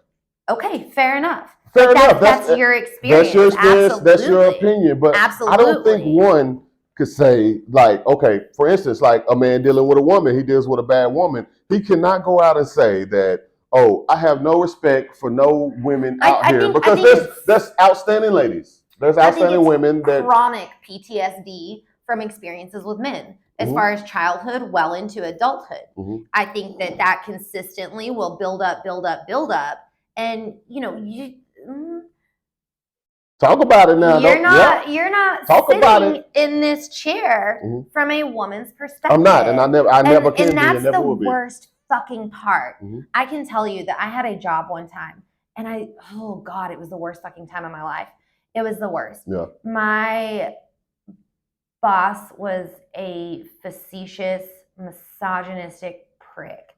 Okay, fair enough. Fair enough. That's your experience. That's your experience. Absolutely. That's your opinion. But I don't think one could say, like, okay, for instance, like a man dealing with a woman, he deals with a bad woman. He cannot go out and say that, oh, I have no respect for no women out here. Because there's outstanding ladies. There's outstanding women that chronic PTSD from experiences with men. As far as childhood, well into adulthood. I think that consistently will build up. And you talk about it now. You're not sitting in this chair from a woman's perspective. I'm not, and I never can be. And that's the worst fucking part. I can tell you that I had a job one time, and oh God, it was the worst fucking time of my life. It was the worst. Yeah. My boss was a facetious, misogynistic prick.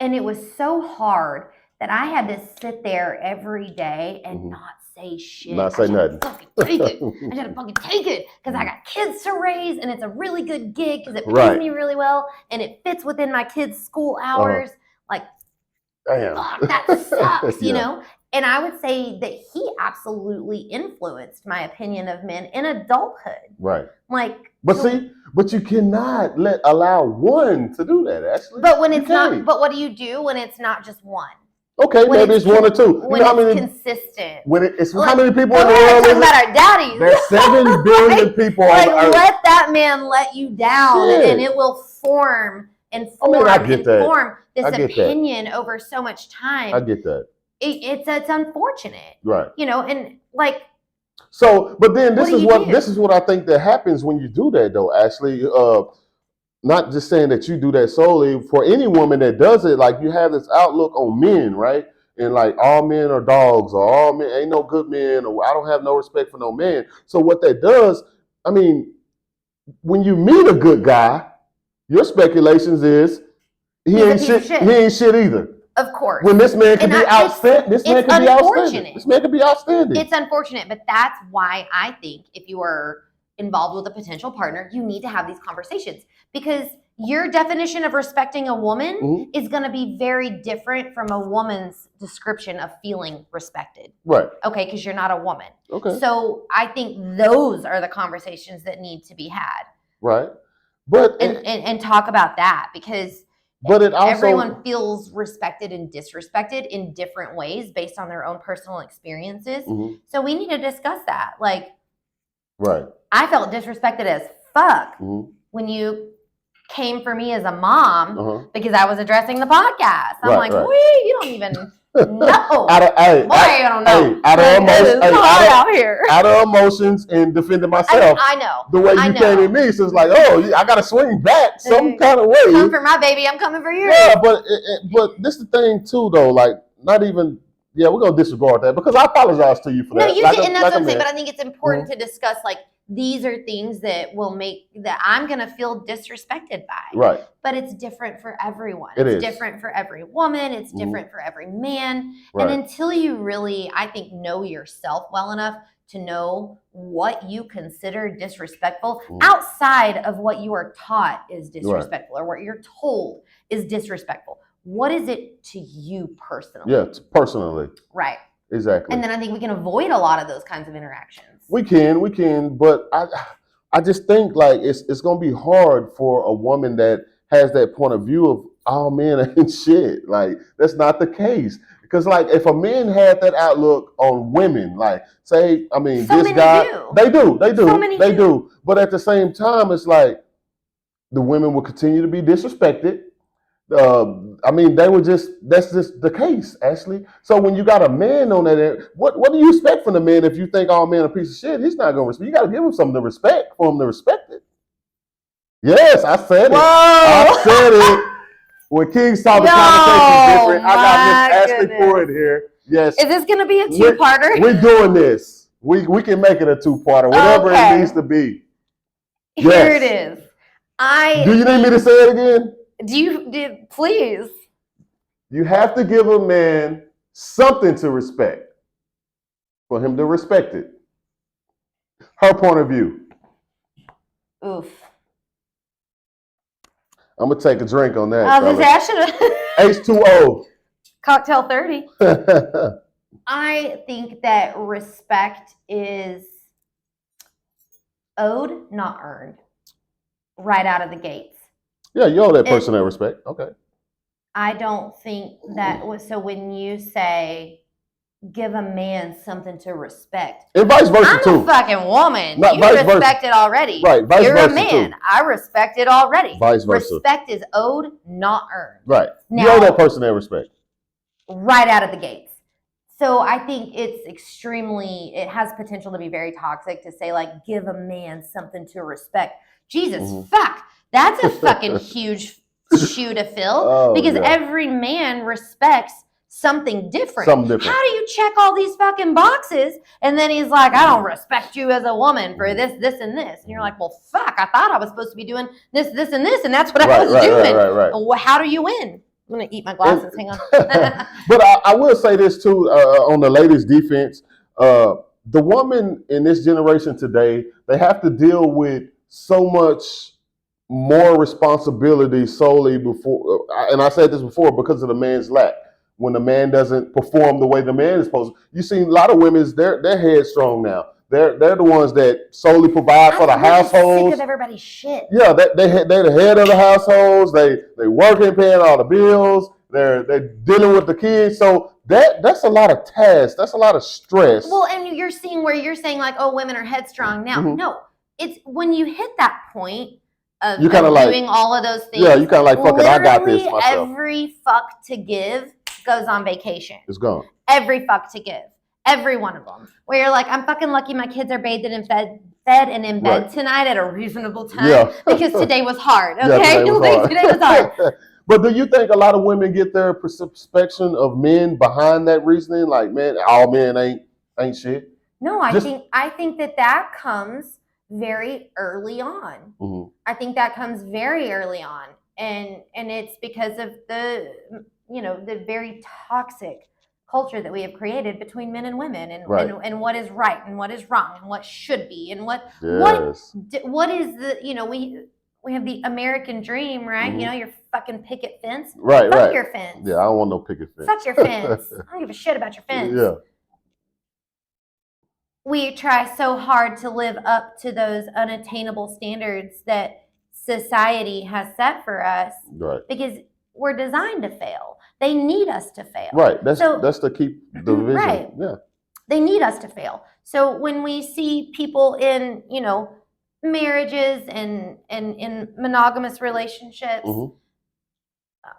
And it was so hard that I had to sit there every day and not say shit. Not say nothing. Fucking take it. I had to fucking take it because I got kids to raise, and it's a really good gig because it pays me really well, and it fits within my kids' school hours. Like, damn, that sucks, you know? And I would say that he absolutely influenced my opinion of men in adulthood. Right. Like, but you cannot allow one to do that, actually. But when it's not, but what do you do when it's not just one? Okay, maybe it's one or two. When it's consistent. When it's how many people in the world? Talking about our daddies. There's 7 billion people on the earth. Let that man let you down, and it will form and form this opinion over so much time. I get that. It's unfortunate, right? You know, and like. So, but then this is what I think that happens when you do that, though. Ashley, not just saying that you do that solely. For any woman that does it, like you have this outlook on men, right? And like all men are dogs, or all men ain't no good men, or I don't have no respect for no man. So what that does, I mean, when you meet a good guy, your speculations is he ain't shit. He ain't shit either. Of course. When this man could be outstanding. This man could be outstanding. This man could be outstanding. It's unfortunate, but that's why I think if you are involved with a potential partner, you need to have these conversations, because your definition of respecting a woman is going to be very different from a woman's description of feeling respected. Right. Okay, because you're not a woman. Okay. So I think those are the conversations that need to be had. Right. But and talk about that, because everyone feels respected and disrespected in different ways based on their own personal experiences. So we need to discuss that. Like, right. I felt disrespected as fuck when you came for me as a mom because I was addressing the podcast. I'm like, wait, you don't even know. I don't know. Out of emotions and defending myself. I know. The way you came at me, so it's like, oh, I got to swing back some kind of way. Come for my baby, I'm coming for yours. Yeah, but this is the thing too, though. Like, not even. Yeah, we're gonna disregard that because I apologize to you for that. No, you did, and that's what I'm saying. But I think it's important to discuss, like, these are things that will make that I'm gonna feel disrespected by. Right. But it's different for everyone. It's different for every woman. It's different for every man. Right. And until you really, I think, know yourself well enough to know what you consider disrespectful outside of what you are taught is disrespectful or what you're told is disrespectful. What is it to you personally? Yeah, personally. Right. Exactly. And then I think we can avoid a lot of those kinds of interactions. We can, but I just think like it's gonna be hard for a woman that has that point of view of all men ain't shit. Like, that's not the case. Because like if a man had that outlook on women, like say, I mean, so this guy, they do. So many do. But at the same time, it's like the women will continue to be disrespected. I mean, that's just the case, Ashley. So when you got a man on that end, what do you expect from the man if you think all men are a piece of shit? He's not going to respect. You got to give him some respect for him to respect it. Yes, I said it. Whoa. I said it. When King saw the conversation different, I got Miss plastic for it here. Yes. Is this going to be a two-parter? We're doing this. We can make it a two-parter, whatever it needs to be. Here it is. Do you need me to say it again? Please. You have to give a man something to respect for him to respect it. Her point of view. Oof. I'm going to take a drink on that. H2O. Cocktail 30. I think that respect is owed, not earned, right out of the gates. Yeah, you owe that person that respect. Okay. I don't think that was, so when you say give a man something to respect. And vice versa too. I'm a fucking woman. You respect it already. Right. Vice You're versa a man. Too. I respect it already. Vice versa. Respect is owed, not earned. Right. Now, you owe that person that respect. Right out of the gates. So I think it has potential to be very toxic to say, like, give a man something to respect. Jesus, fuck. That's a fucking huge shoe to fill because every man respects something different. How do you check all these fucking boxes? And then he's like, I don't respect you as a woman for this, this, and this. And you're like, well, fuck, I thought I was supposed to be doing this, this, and this. And that's what I was doing. Right. Well, how do you win? I'm going to eat my glasses. Hang on. But I will say this too, on the ladies' defense. The woman in this generation today, they have to deal with so much more responsibility solely before, and I said this before, because of the man's lack. When the man doesn't perform the way the man is supposed to. You see a lot of women's, they're headstrong now. They're the ones that solely provide for the households. Sick of everybody's shit. Yeah, they're the head of the households. They working, paying all the bills. They're dealing with the kids. So that's a lot of tasks. That's a lot of stress. Well, and you're seeing where you're saying like, oh, women are headstrong now. No, it's when you hit that point of doing all of those things. Yeah, you kind of like, fuck it, I got this myself. Every fuck to give goes on vacation. It's gone. Every fuck to give. Every one of them. Where you're like, I'm fucking lucky my kids are bathed and fed and in bed tonight at a reasonable time because today was hard. Okay? Today was hard. But do you think a lot of women get their perception of men behind that reasoning? Like, man, all men ain't shit? No, I think that comes very early on. Mm-hmm. I think that comes very early on. And it's because of the very toxic culture that we have created between men and women and what is right and what is wrong and what should be and what is the, we have the American dream, right? Mm-hmm. Your fucking picket fence. Fuck your fence. Yeah, I don't want no picket fence. Fuck your fence. I don't give a shit about your fence. Yeah. We try so hard to live up to those unattainable standards that society has set for us because we're designed to fail. They need us to fail. Right. That's to keep the vision. Right. Yeah. They need us to fail. So when we see people in, marriages and in monogamous relationships,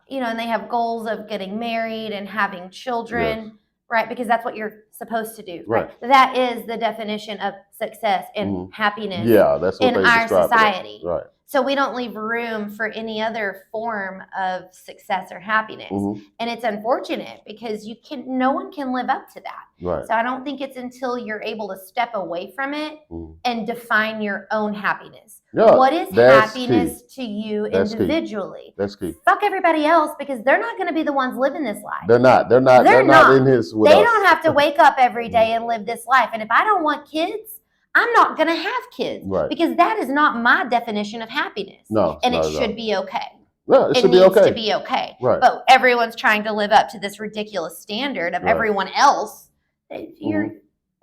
and they have goals of getting married and having children, right? Because that's what you're supposed to do. Right. That is the definition of success and happiness that's what in our society. Right. So we don't leave room for any other form of success or happiness. And it's unfortunate because no one can live up to that. Right. So I don't think it's until you're able to step away from it and define your own happiness. Yeah, what is happiness to you individually? That's key. Fuck everybody else because they're not going to be the ones living this life. They're not in his with They us. don't have to wake up every day and live this life. And if I don't want kids, I'm not going to have kids because that is not my definition of happiness. No, and it should be okay. Yeah, it needs to be okay. Right. But everyone's trying to live up to this ridiculous standard of everyone else. You're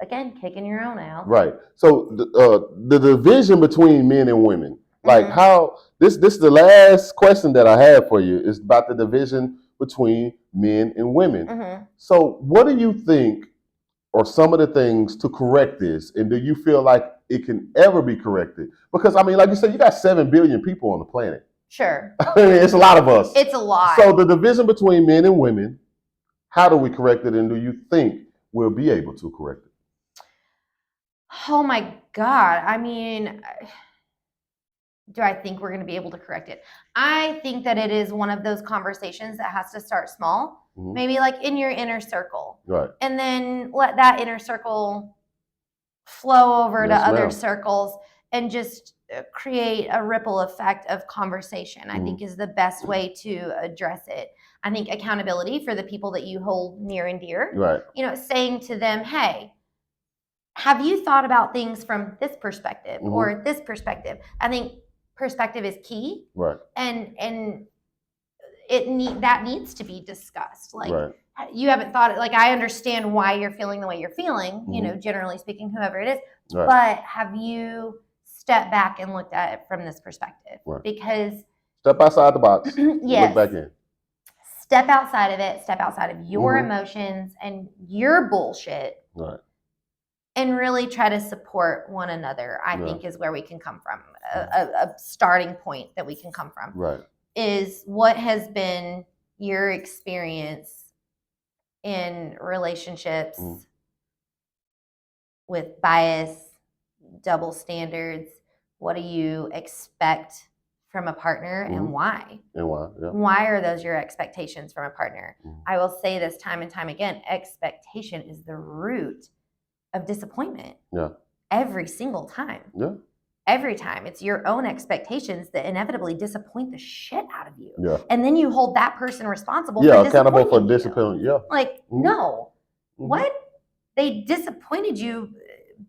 again kicking your own ass. Right. So the division between men and women, like how this is the last question that I have for you is about the division between men and women. So what do you think are some of the things to correct this? And do you feel like it can ever be corrected? Because, I mean, like you said, you got 7 billion people on the planet. Sure. I mean, it's a lot of us. It's a lot. So the division between men and women, how do we correct it? And do you think we'll be able to correct it? Oh, my God. I mean, do I think we're going to be able to correct it? I think that it is one of those conversations that has to start small. maybe like in your inner circle. Right. And then let that inner circle flow over to other circles and just create a ripple effect of conversation, I think is the best way to address it. I think accountability for the people that you hold near and dear, right. Saying to them, hey, have you thought about things from this perspective or this perspective? I think perspective is key. Right. And that needs to be discussed. Like, right. You haven't thought it, like, I understand why you're feeling the way you're feeling, generally speaking, whoever it is, but have you stepped back and looked at it from this perspective? Right. Because step outside the box. Yes. Look back in. Step outside of it, step outside of your emotions and your bullshit. Right. And really try to support one another, I think is where we can come from. A starting point that we can come from. Right. Is what has been your experience in relationships with bias, double standards? What do you expect from a partner and why? And why? Yeah. Why are those your expectations from a partner? I will say this time and time again, expectation is the root of disappointment. Yeah. Every single time. Yeah. Every time. It's your own expectations that inevitably disappoint the shit out of you. Yeah. And then you hold that person responsible for accountable for discipline. Yeah. Like, no. What? They disappointed you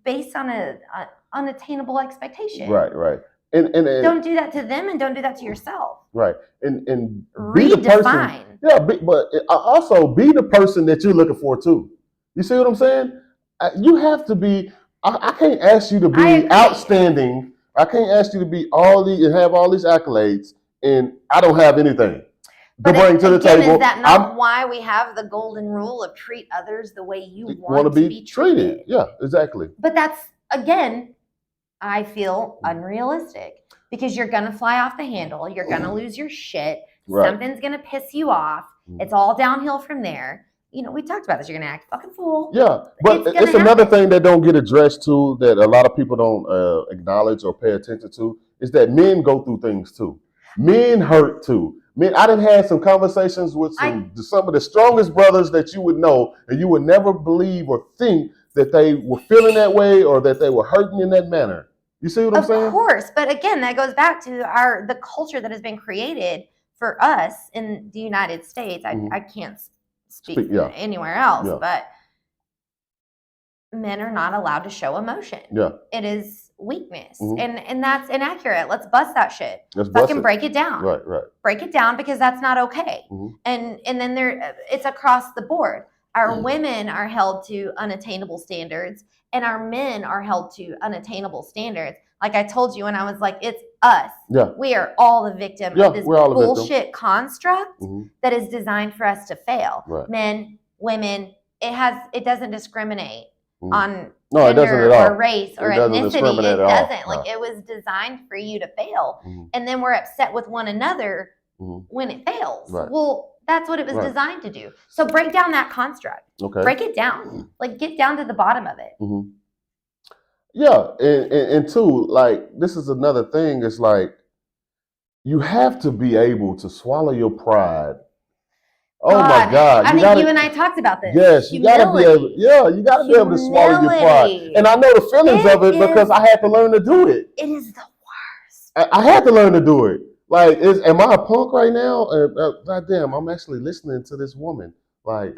based on an unattainable expectation. Right, right. And don't do that to them and don't do that to yourself. Right. And redefine. But also be the person that you're looking for too. You see what I'm saying? You have to be. I can't ask you to be outstanding. I can't ask you to be and have all these accolades, and I don't have anything to bring to the table. Is that not why we have the golden rule of treat others the way you want to be treated? Yeah, exactly. But that's, again, I feel unrealistic because you're going to fly off the handle. You're going to lose your shit. Right. Something's going to piss you off. It's all downhill from there. We talked about this. You're going to act a fucking fool. Yeah, but it's another thing that don't get addressed too, that a lot of people don't acknowledge or pay attention to, is that men go through things too. Men hurt too. Men, I done had some conversations with some of the strongest brothers that you would know, and you would never believe or think that they were feeling that way or that they were hurting in that manner. You see what I'm saying? Of course, but again, that goes back to the culture that has been created for us in the United States. I can't speak anywhere else, but men are not allowed to show emotion. Yeah. It is weakness. And that's inaccurate. Let's bust that shit. Fucking break it down. Right. Break it down because that's not okay. And then it's across the board. Our women are held to unattainable standards and our men are held to unattainable standards. Like I told you when I was like, it's us. Yeah. We are all the victim of this bullshit construct that is designed for us to fail. Right. Men, women, it doesn't discriminate on No, gender or race or ethnicity. It doesn't. Like it was designed for you to fail. And then we're upset with one another when it fails. Right. Well, that's what it was designed to do. So break down that construct. Okay. Break it down. Like get down to the bottom of it. Yeah, and two, like this is another thing. It's like you have to be able to swallow your pride. Oh my God! I think you and I talked about this. Yes, you got to be able. Yeah, you got to be able to swallow your pride. And I know the feelings of it because I had to learn to do it. It is the worst. I had to learn to do it. Like, am I a punk right now? God damn, I'm actually listening to this woman. Like,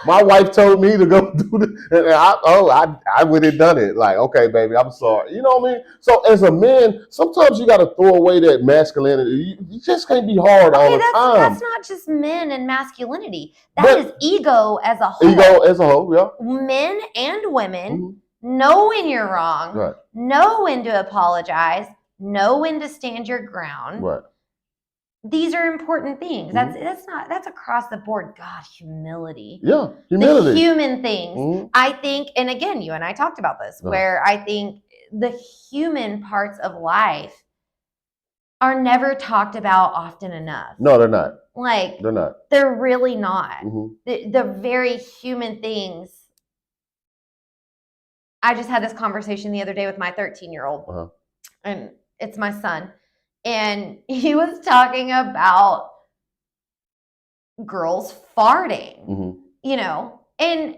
my wife told me to go do this, and I would have done it. Like, okay, baby, I'm sorry. You know what I mean? So as a man, sometimes you got to throw away that masculinity. You just can't be hard all the time. That's not just men and masculinity. That is ego as a whole. Ego as a whole, yeah. Men and women know when you're wrong, know when to apologize, know when to stand your ground. Right. These are important things. That's across the board. God, humility. Yeah, humility. The human things. I think, and again, you and I talked about this, where I think the human parts of life are never talked about often enough. No, they're not. Like, they're not. They're really not. The very human things. I just had this conversation the other day with my 13-year-old, and it's my son. And he was talking about girls farting, Mm-hmm. you know, and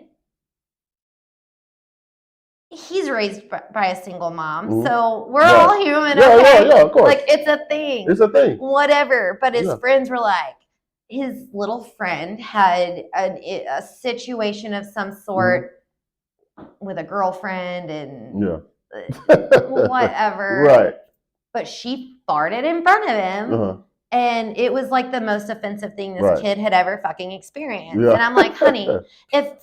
he's raised by a single mom, Mm-hmm. so we're Right. all human. Yeah, okay, yeah, of course. like it's a thing. It's a thing. Whatever. But his Yeah. friends were like, his little friend had a situation of some sort with a girlfriend and whatever. Right. But she farted in front of him. And it was like the most offensive thing this kid had ever fucking experienced. Yeah. And I'm like, honey, if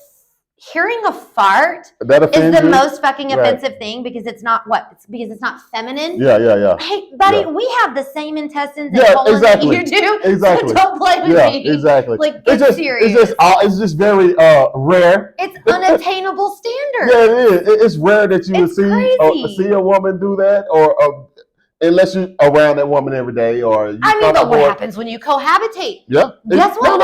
hearing a fart is the most fucking offensive thing because it's not because it's not feminine. Yeah. Hey, buddy, we have the same intestines and colon that you do. Exactly. So don't play with me. Exactly. Like, get serious. It's just very rare. It's unattainable standard. Yeah, it is. It's rare that you would see a woman do that, or unless you're around that woman every day, or but what happens when you cohabitate? Yeah. Guess what?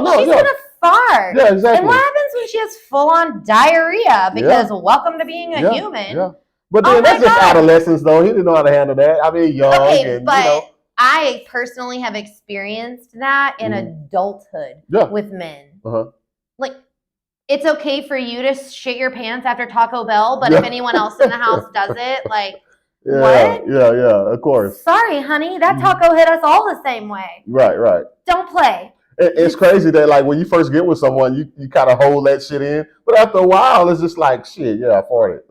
No. She's gonna fart. Yeah, exactly. And what happens when she has full-on diarrhea? Because welcome to being a human. Yeah. But then that's just adolescence, though. He didn't know how to handle that. I mean, young. Okay, but I personally have experienced that in adulthood with men. Like, it's okay for you to shit your pants after Taco Bell, but if anyone else in the house does it, like, what? Yeah, of course. Sorry, honey, that taco hit us all the same way. Right. Don't play. It's crazy that, like, when you first get with someone, you kind of hold that shit in, but after a while, it's just like, shit, I farted.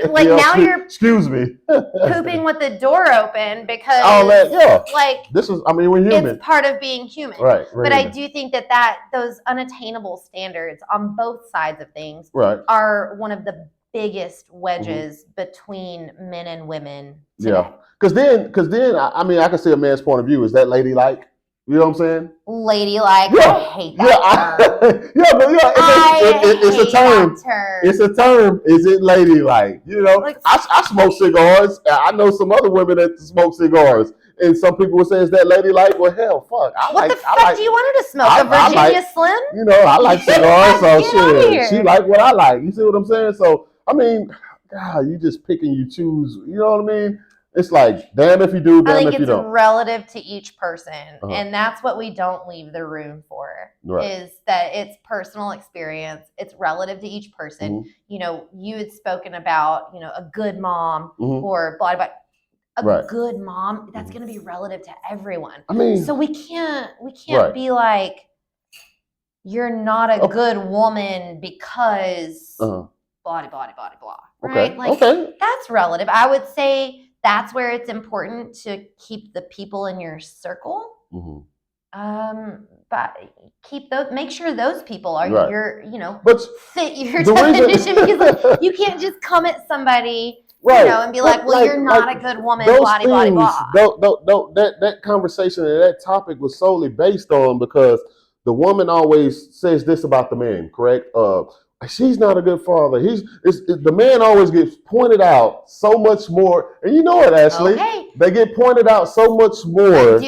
Like now you're excuse me, pooping with the door open because all that, like this is, I mean, we're human. It's part of being human, right? But I do think that those unattainable standards on both sides of things, are one of the biggest wedges between men and women today. Yeah, because then, I mean, I can see a man's point of view. Is that ladylike? You know what I'm saying? Ladylike. I hate that term. It's a term. It's a term. Is it ladylike? You know, like, I smoke cigars. I know some other women that smoke cigars. And some people would say, is that ladylike? Well, hell, fuck. What the fuck do you want her to smoke? A Virginia Slim? You know, I like cigars, so shit. She like what I like. You see what I'm saying? So, I mean, God, you just pick and you choose. You know what I mean? It's like, damn if you do, damn if you don't. I think it's relative to each person. And that's what we don't leave the room for, is that it's personal experience. It's relative to each person. You know, you had spoken about, a good mom or blah, blah, blah. A good mom, that's going to be relative to everyone. I mean, so we can't be like, you're not a good woman because blah, blah, blah, blah. Right? Like, that's relative. I would say that's where it's important to keep the people in your circle. But make sure those people are fit your definition, because you can't just come at somebody, and be like, well, you're not a good woman, blah, blah, blah. That conversation and that topic was solely based on because the woman always says this about the man, correct? She's not a good father. The man always gets pointed out so much more, and you know it, Ashley. Okay. They get pointed out so much more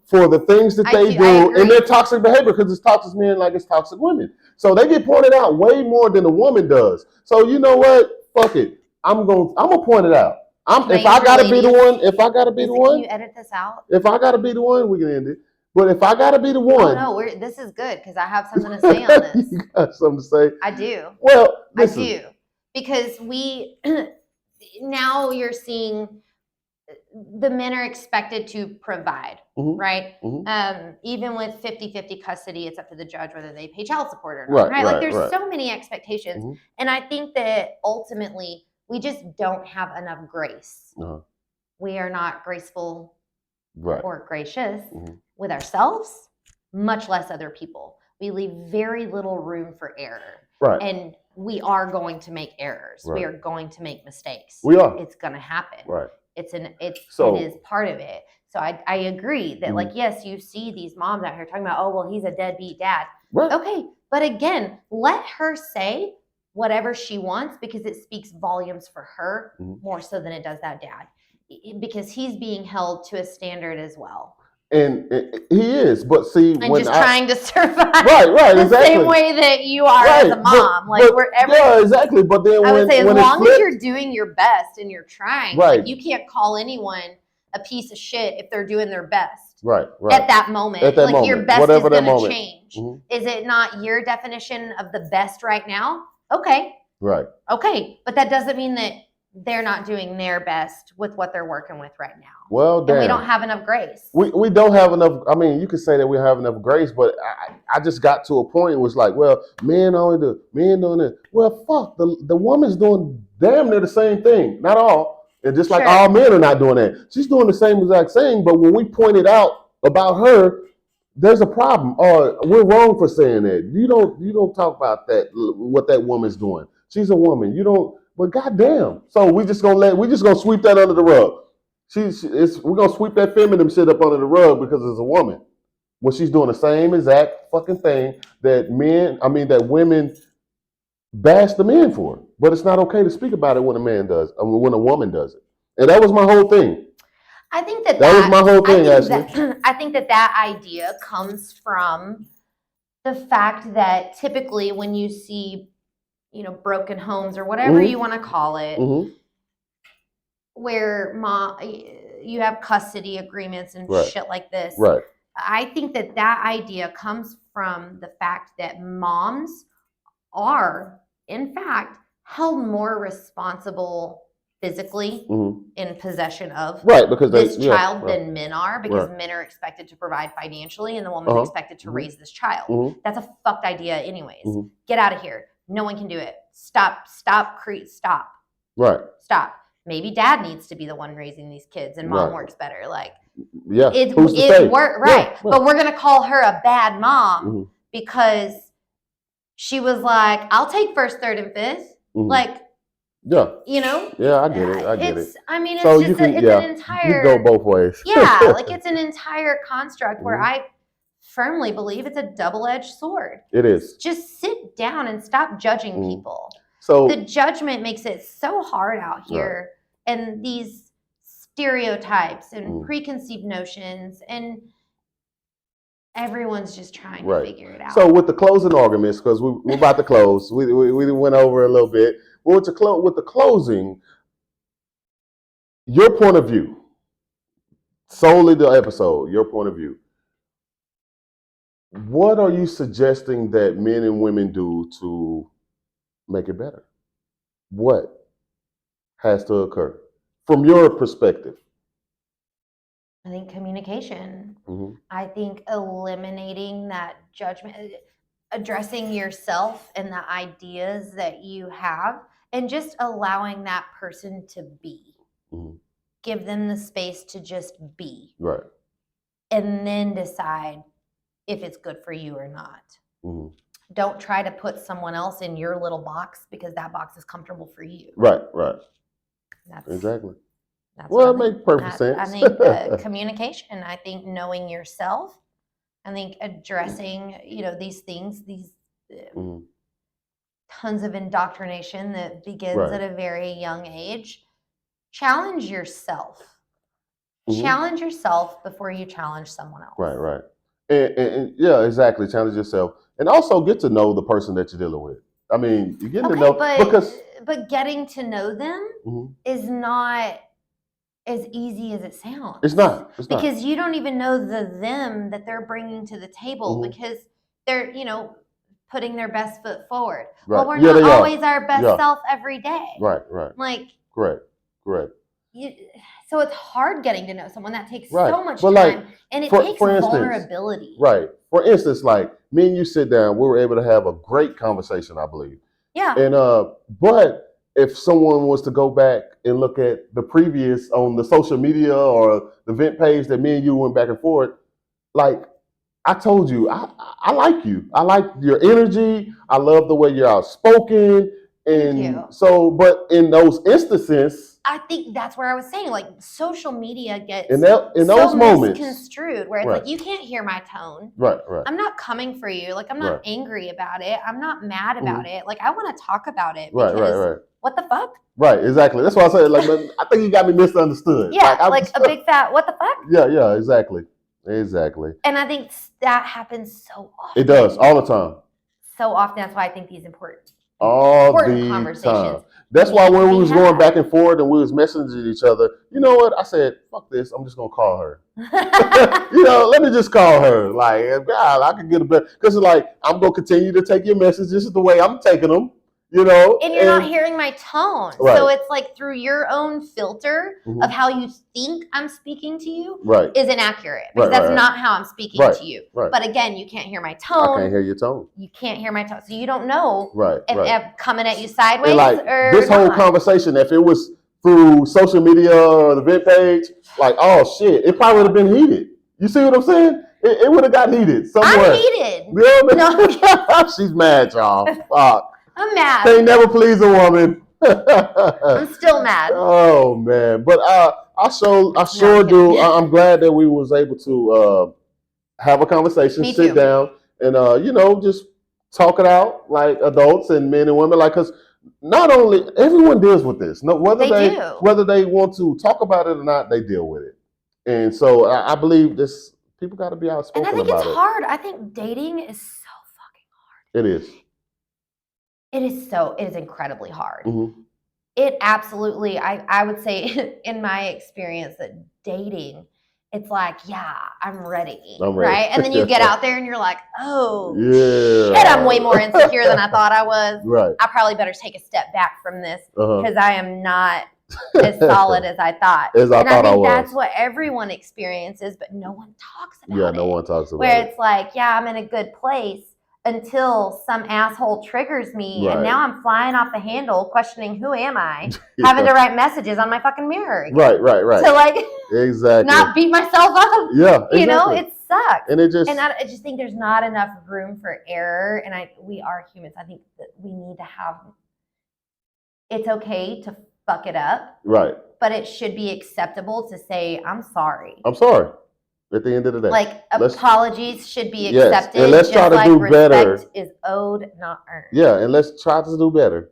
for the things that they do in their toxic behavior, because it's toxic men like it's toxic women. So they get pointed out way more than a woman does. So you know what? Fuck it. I'm gonna point it out. If I gotta be the one, can you edit this out? If I gotta be the one, we can end it. But if I gotta be the one, this is good because I have something to say on this. You got something to say? I do. Well, listen. I do, because now you're seeing the men are expected to provide, right? Even with 50-50 custody, it's up to the judge whether they pay child support or not, right? Like there's so many expectations, and I think that ultimately we just don't have enough grace. We are not graceful or gracious with ourselves, much less other people. We leave very little room for error. And we are going to make errors. We are going to make mistakes. We are. It's going to happen. It is part of it. So I agree that like, yes, you see these moms out here talking about, oh, well, he's a deadbeat dad. Okay. But again, let her say whatever she wants, because it speaks volumes for her more so than it does that dad, because he's being held to a standard as well. And he is, but see, and when just trying to survive, right, the same way that you are as a mom, exactly. But then I would say, as long as you're doing your best and you're trying, like you can't call anyone a piece of shit if they're doing their best. Right. At that moment. At that like moment. Your best Whatever is going to moment. change. Mm-hmm. Is it not your definition of the best right now? Okay. Right. Okay. But that doesn't mean that they're not doing their best with what they're working with right now. Well, damn. And we don't have enough grace. We don't have enough. I mean, you could say that we have enough grace, but I just got to a point where it's like, well, men doing it. Well, fuck, the woman's doing damn near the same thing. Not all. And just like all men are not doing that. She's doing the same exact thing, but when we point it out about her, there's a problem. Or we're wrong for saying that. You don't talk about that, what that woman's doing. She's a woman. You don't. But goddamn. So we just gonna sweep that under the rug. We're gonna sweep that feminine shit up under the rug because it's a woman. When she's doing the same exact fucking thing that women bash the men for. But it's not okay to speak about it when a man does. When a woman does it. And that was my whole thing. I think that was my whole thing, Ashley. I think that idea comes from the fact that typically when you see, broken homes or whatever you want to call it, where you have custody agreements and shit like this. Right. I think that idea comes from the fact that moms are, in fact, held more responsible physically in possession of because this child than men are, because men are expected to provide financially and the woman's expected to raise this child. That's a fucked idea anyways. Get out of here. No one can do it. Stop. Right. Stop. Maybe dad needs to be the one raising these kids and mom works better. Like, it worked right. Yeah. But we're going to call her a bad mom because she was like, I'll take first, third, and fifth. Like, yeah. Yeah, I get it. I mean, it's so just an entire... You go both ways. Yeah, like it's an entire construct where I firmly believe it's a double-edged sword. It is. Just sit down and stop judging people. So the judgment makes it so hard out here. And these stereotypes and preconceived notions, and everyone's just trying to figure it out. So with the closing arguments, because we're about to close, we went over a little bit. With the closing, your point of view, solely the episode, your point of view. What are you suggesting that men and women do to make it better? What has to occur from your perspective? I think communication. I think eliminating that judgment, addressing yourself and the ideas that you have, and just allowing that person to be. Give them the space to just be. Right. And then decide if it's good for you or not. Don't try to put someone else in your little box because that box is comfortable for you. Right. Exactly. It makes perfect sense. I think communication. I think knowing yourself. I think addressing, these things, these tons of indoctrination that begins at a very young age. Challenge yourself. Challenge yourself before you challenge someone else. Right. And yeah, exactly. Challenge yourself. And also get to know the person that you're dealing with. I mean, you get to know but getting to know them is not as easy as it sounds. It's not. Because you don't even know them that they're bringing to the table because they're, putting their best foot forward. Right. Well, we're not always our best self every day. Right. Like, correct. So it's hard getting to know someone. That takes so much time, and it takes vulnerability. Right. For instance, like me and you sit down, we were able to have a great conversation, I believe. Yeah. And but if someone was to go back and look at the previous on the social media or the event page that me and you went back and forth, like I told you, I like you. I like your energy. I love the way you're outspoken. And so, but in those instances, I think that's where I was saying, like, social media gets in those moments misconstrued, where it's like, you can't hear my tone. Right. I'm not coming for you. Like, I'm not angry about it. I'm not mad about it. Like, I want to talk about it. Because what the fuck? Right, exactly. That's why I said, like, I think you got me misunderstood. Yeah, like a big fat what the fuck? Yeah, exactly. And I think that happens so often. It does, all the time. So often. That's why I think these All important the conversations. time. That's why when we was going back and forth and we was messaging each other, you know what? I said, fuck this. I'm just going to call her. Let me just call her. Like, God, I can get a better. Because it's like, I'm going to continue to take your messages the way I'm taking them. And you're not hearing my tone. Right. So it's like through your own filter of how you think I'm speaking to you is inaccurate. Because that's not how I'm speaking to you. Right. But again, you can't hear my tone. I can't hear your tone. You can't hear my tone. So you don't know if I'm coming at you sideways or this whole conversation, if it was through social media or the vent page, like, oh shit, it probably would have been heated. You see what I'm saying? It would have got heated somewhere. I'm heated. No. She's mad, y'all. Fuck. I'm mad. Can't never please a woman. I'm still mad. Oh man, but I sure do. I'm glad that we was able to have a conversation, sit down, and just talk it out like adults and men and women. Like, because not only everyone deals with this, whether they want to talk about it or not, they deal with it. And so I believe this. People got to be outspoken about it. And I think it's hard. I think dating is so fucking hard. It is. It is incredibly hard. Mm-hmm. It absolutely, I would say in my experience that dating, it's like, yeah, I'm ready. Right? And then you get out there and you're like, oh, shit, I'm way more insecure than I thought I was. Right. I probably better take a step back from this because I am not as solid as I thought. And I think that's what everyone experiences, but no one talks about it. Yeah, no one talks about it. Where it's like, yeah, I'm in a good place until some asshole triggers me, and now I'm flying off the handle, questioning who am I, having to write messages on my fucking mirror again. Right. To like, exactly, not beat myself up. Yeah, exactly. It sucks. And I just think there's not enough room for error, and we are humans. I think that we need to have. It's okay to fuck it up, right? But it should be acceptable to say, "I'm sorry." I'm sorry. At the end of the day, like apologies should be accepted. And let's try to do better. Respect is owed, not earned. Yeah, and let's try to do better.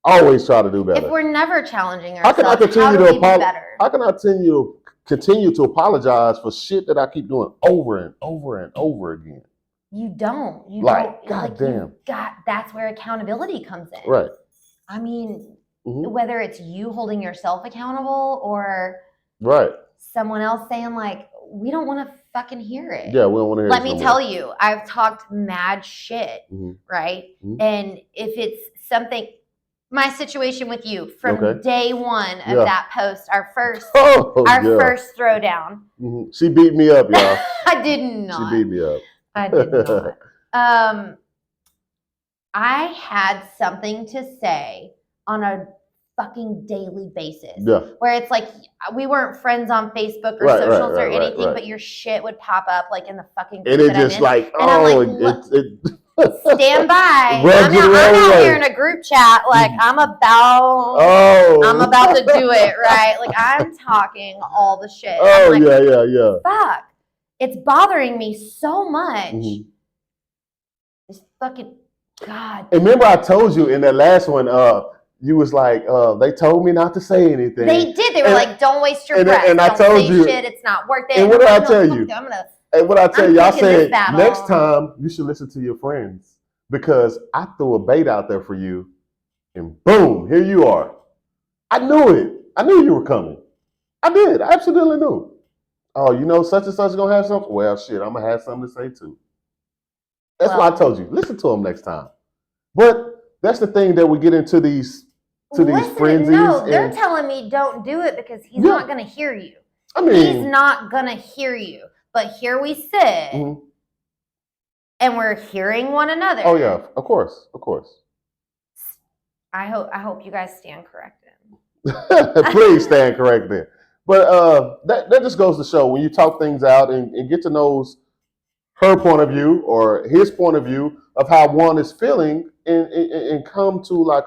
Always try to do better. If we're never challenging ourselves, how can I continue to apologize for shit that I keep doing over and over and over again? You don't. Goddamn. That's where accountability comes in. Right. I mean, whether it's you holding yourself accountable or someone else saying like, we don't want to fucking hear it. Yeah, we don't want to hear it. Let me tell you, I've talked mad shit, right? And if it's something, my situation with you from day one of that post, our first throwdown. She beat me up, y'all. I did not. She beat me up. I did not. I had something to say on a fucking daily basis. Yeah. Where it's like we weren't friends on Facebook or socials or anything, but your shit would pop up like in the fucking group. And it just like, stand by. I'm out here in a group chat, like I'm about to do it, right? Like I'm talking all the shit. Oh, like, yeah. Fuck. It's bothering me so much. This fucking God. And remember I told you in that last one, you was like, they told me not to say anything. They did. They were like, don't waste your breath. And I told you, shit. It's not worth it. And what did I tell you? And what I tell you, I said, next time you should listen to your friends because I threw a bait out there for you and boom, here you are. I knew it. I knew you were coming. I did. I absolutely knew. Oh, such and such going to have something? Well, shit, I'm going to have something to say too. That's why I told you. Listen to them next time. But that's the thing that we get into these frenzies. No, they're telling me don't do it because he's not going to hear you. I mean, he's not going to hear you. But here we sit, and we're hearing one another. Oh yeah, of course. I hope you guys stand corrected. Please stand corrected. But that just goes to show when you talk things out and get to know her point of view or his point of view of how one is feeling and come to like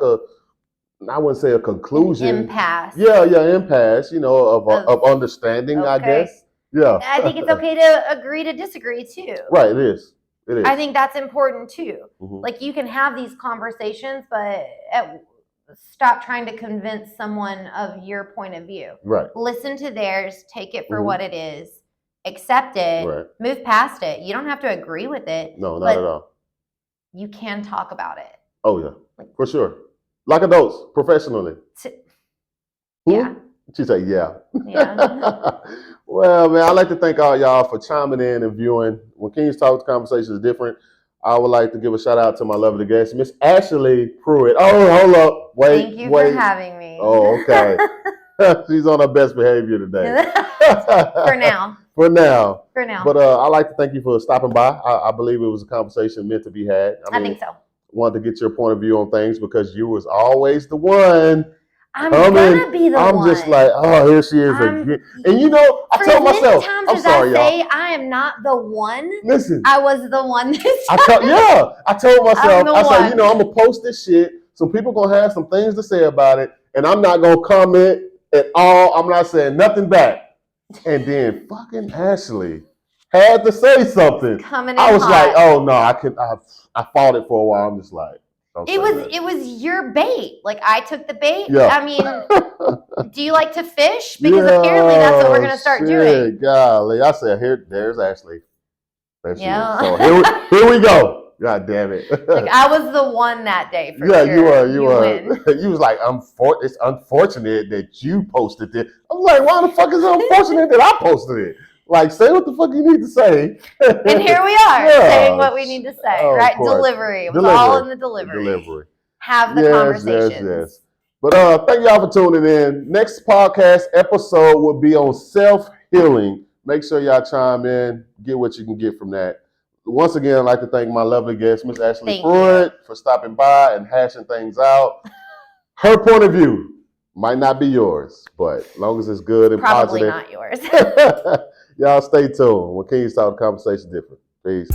I wouldn't say a conclusion. An impasse. Yeah, impasse, of understanding, I guess. Yeah. I think it's okay to agree to disagree too. Right, it is. I think that's important too. Like you can have these conversations, but stop trying to convince someone of your point of view. Right. Listen to theirs, take it for what it is, accept it, move past it. You don't have to agree with it. No, not at all. You can talk about it. Oh yeah, for sure. Like adults, professionally. Yeah. She said, yeah. Yeah. Well, man, I'd like to thank all y'all for chiming in and viewing. When Kings Talk, conversation is different. I would like to give a shout out to my lovely guest, Miss Ashley Pruitt. Oh, hold up. Wait. Thank you for having me. Oh, okay. She's on her best behavior today. For now. For now. For now. But I'd like to thank you for stopping by. I believe it was a conversation meant to be had. I think so. Wanted to get your point of view on things because you was always the one. I'm gonna be the one. I'm just like, oh, here she is again. And you know, I told myself, I'm sorry, y'all. I am not the one. Listen, I was the one this time. I told myself, I said, you know, I'm gonna post this shit. Some people gonna have some things to say about it, and I'm not gonna comment at all. I'm not saying nothing back. And then fucking Ashley had to say something. I was like, oh no, I fought it for a while. I'm just like, it was your bait. Like I took the bait. Yeah. I mean, do you like to fish? Because apparently that's what we're gonna start doing. Golly, I said, there's Ashley. Yeah. So here we go. God damn it. Like I was the one that day for yeah, sure. You were. You was like, it's unfortunate that you posted it. I'm like, why the fuck is it unfortunate that I posted it? Like, say what the fuck you need to say. And here we are, saying what we need to say, right? Delivery. It was all in the delivery. Have the conversations. Yes. But thank y'all for tuning in. Next podcast episode will be on self-healing. Make sure y'all chime in, get what you can get from that. Once again, I'd like to thank my lovely guest, Miss Ashley Pruitt, for stopping by and hashing things out. Her point of view might not be yours, but as long as it's good and probably positive. Probably not yours. Y'all stay tuned. When Kings Talk, conversation different. Peace.